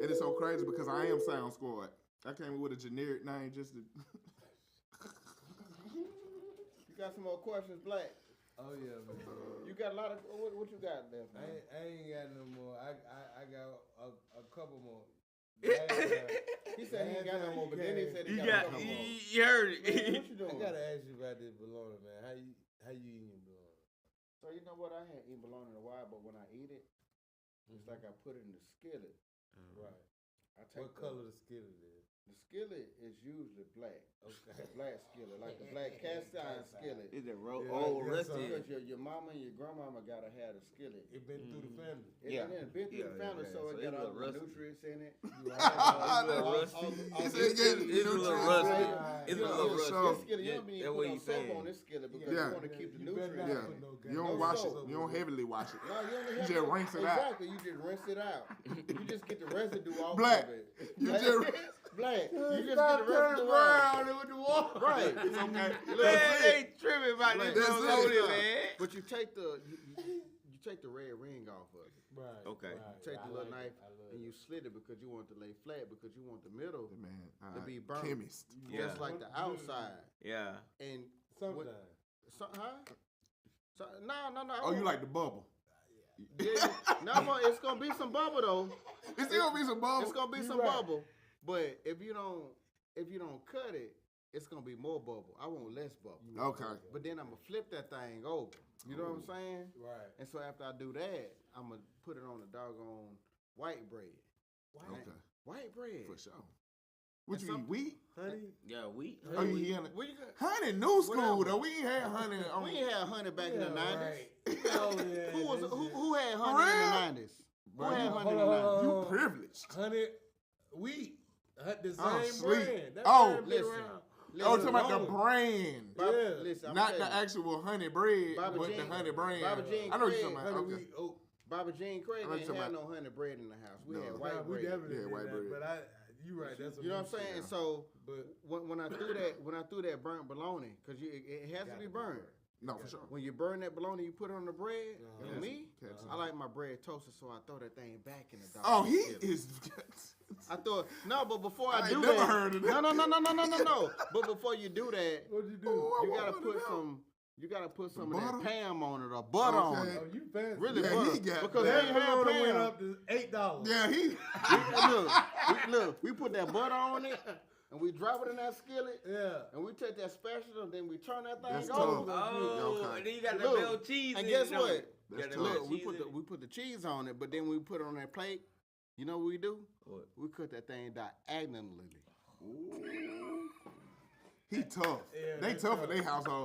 And it's so crazy because I am Sound Squad. I came up with a generic name just to. You got some more questions, Black? Oh yeah, man. You got a lot of, what you got there? man? I ain't got no more. I got a couple more. He said he ain't got no more, but then he said he You got a got. couple more. You heard What it. you I doing? gotta ask you about this bologna, man. How you eating your bologna? So you know what? I hadn't eaten bologna in a while, but when I eat it, it's like I put it in the skillet. Right. I take What color the skillet is? The skillet is usually black. Okay. The black skillet, like the black cast iron skillet. Is it Yeah, old yeah, rusty? Because your mama and your grandmama gotta have the skillet. It been through the family. Yeah. It's been through the family, so it it's got a all little the rusty. nutrients in it. It's a little rusty. He said, "Get It's a little nutrients." rusty. Right. It's a You know, little for rusty. sure. This skillet, you Yeah, don't need that's to what put no he's soap saying. on this skillet because Yeah. you want to keep the You better not nutrients. Yeah, put no you don't goddamn wash it. soap You on don't heavily wash it. No, you only You have just to- rinse it out. Exactly, you just rinse it out. You just get the residue off Black, of it. you Black, just- Black, you just Stop get the turning residue out. brown with the water. Right. It's okay. Man, That's they it. ain't tripping about this That's bologna, it. man. But you take the you take the red ring off of it. Right. Okay. Right. Take I the little like knife it. I love and you it. slit it because you want it to lay flat because you want the middle Man, to be burnt. chemist. Yeah. Just like the outside. Yeah. And Sometimes. huh? So, no. Oh, you like the bubble? Yeah, no, it's gonna be some bubble though. It's still gonna be some bubble. It's gonna be You some right. bubble. But if you don't cut it, it's gonna be more bubble. I want less bubble. Okay. But then I'm gonna flip that thing over. You know what I'm saying? Right. And so after I do that, I'm gonna put it on the doggone white bread. Okay. White bread. For sure. What And you eat? Wheat? Honey. Yeah, we. Oh, you eat honey? Where you got? Honey, new school Whatever. though. We ain't had honey on. We ain't had honey back in the 90s. Right. Oh, yeah. Who had honey in the 90s? Who had honey in the 90s? You privileged. Honey, wheat. The same Oh, sleep. brand. That Oh, brand been listen. around. Oh, talking about the Listen. brand. Bob, Yeah. listen, I'm Not telling the you. actual honey bread, Baba but the Jean- honey brand. Baba Jean I know what Craig, you're talking about. Honey Okay. wheat oat. Baba Jean Craig I know ain't you're had talking no honey bread in the house. We No. had Nah, white we bread. definitely Yeah, did white that, bread. but you right. That's You know what I'm saying? Yeah. So But when I threw that burnt bologna, because it has to be burned. No, for sure. When you burn that bologna, you put it on the bread. Uh-huh. And me, Catch it. I like my bread toasted, so I throw that thing back in the dog. Oh, he is. I thought no, but before I I, ain't do never that, heard of that. no. But before you do that, what'd you do? Ooh, you I gotta wanna put know. You gotta put some butter? of that Pam on it or butter on Okay. it. Oh, you fancy. Really Yeah, butter. he got because that. we ain't had Pepperoni went Pam. up to $8. Yeah, he. We put that butter on it and we drop it in that skillet. Yeah. And we take that spatula and then we turn that thing That's over. tough. Oh, Okay. and then you got the Look, bell cheese and in guess it, what? don't you? That's Got the tough. bell Look, we cheese put in it. we put the cheese on it, but then we put it on that plate. You know what we do? What? We cut that thing diagonally. He tough. Yeah, They that's tough in tough. their household.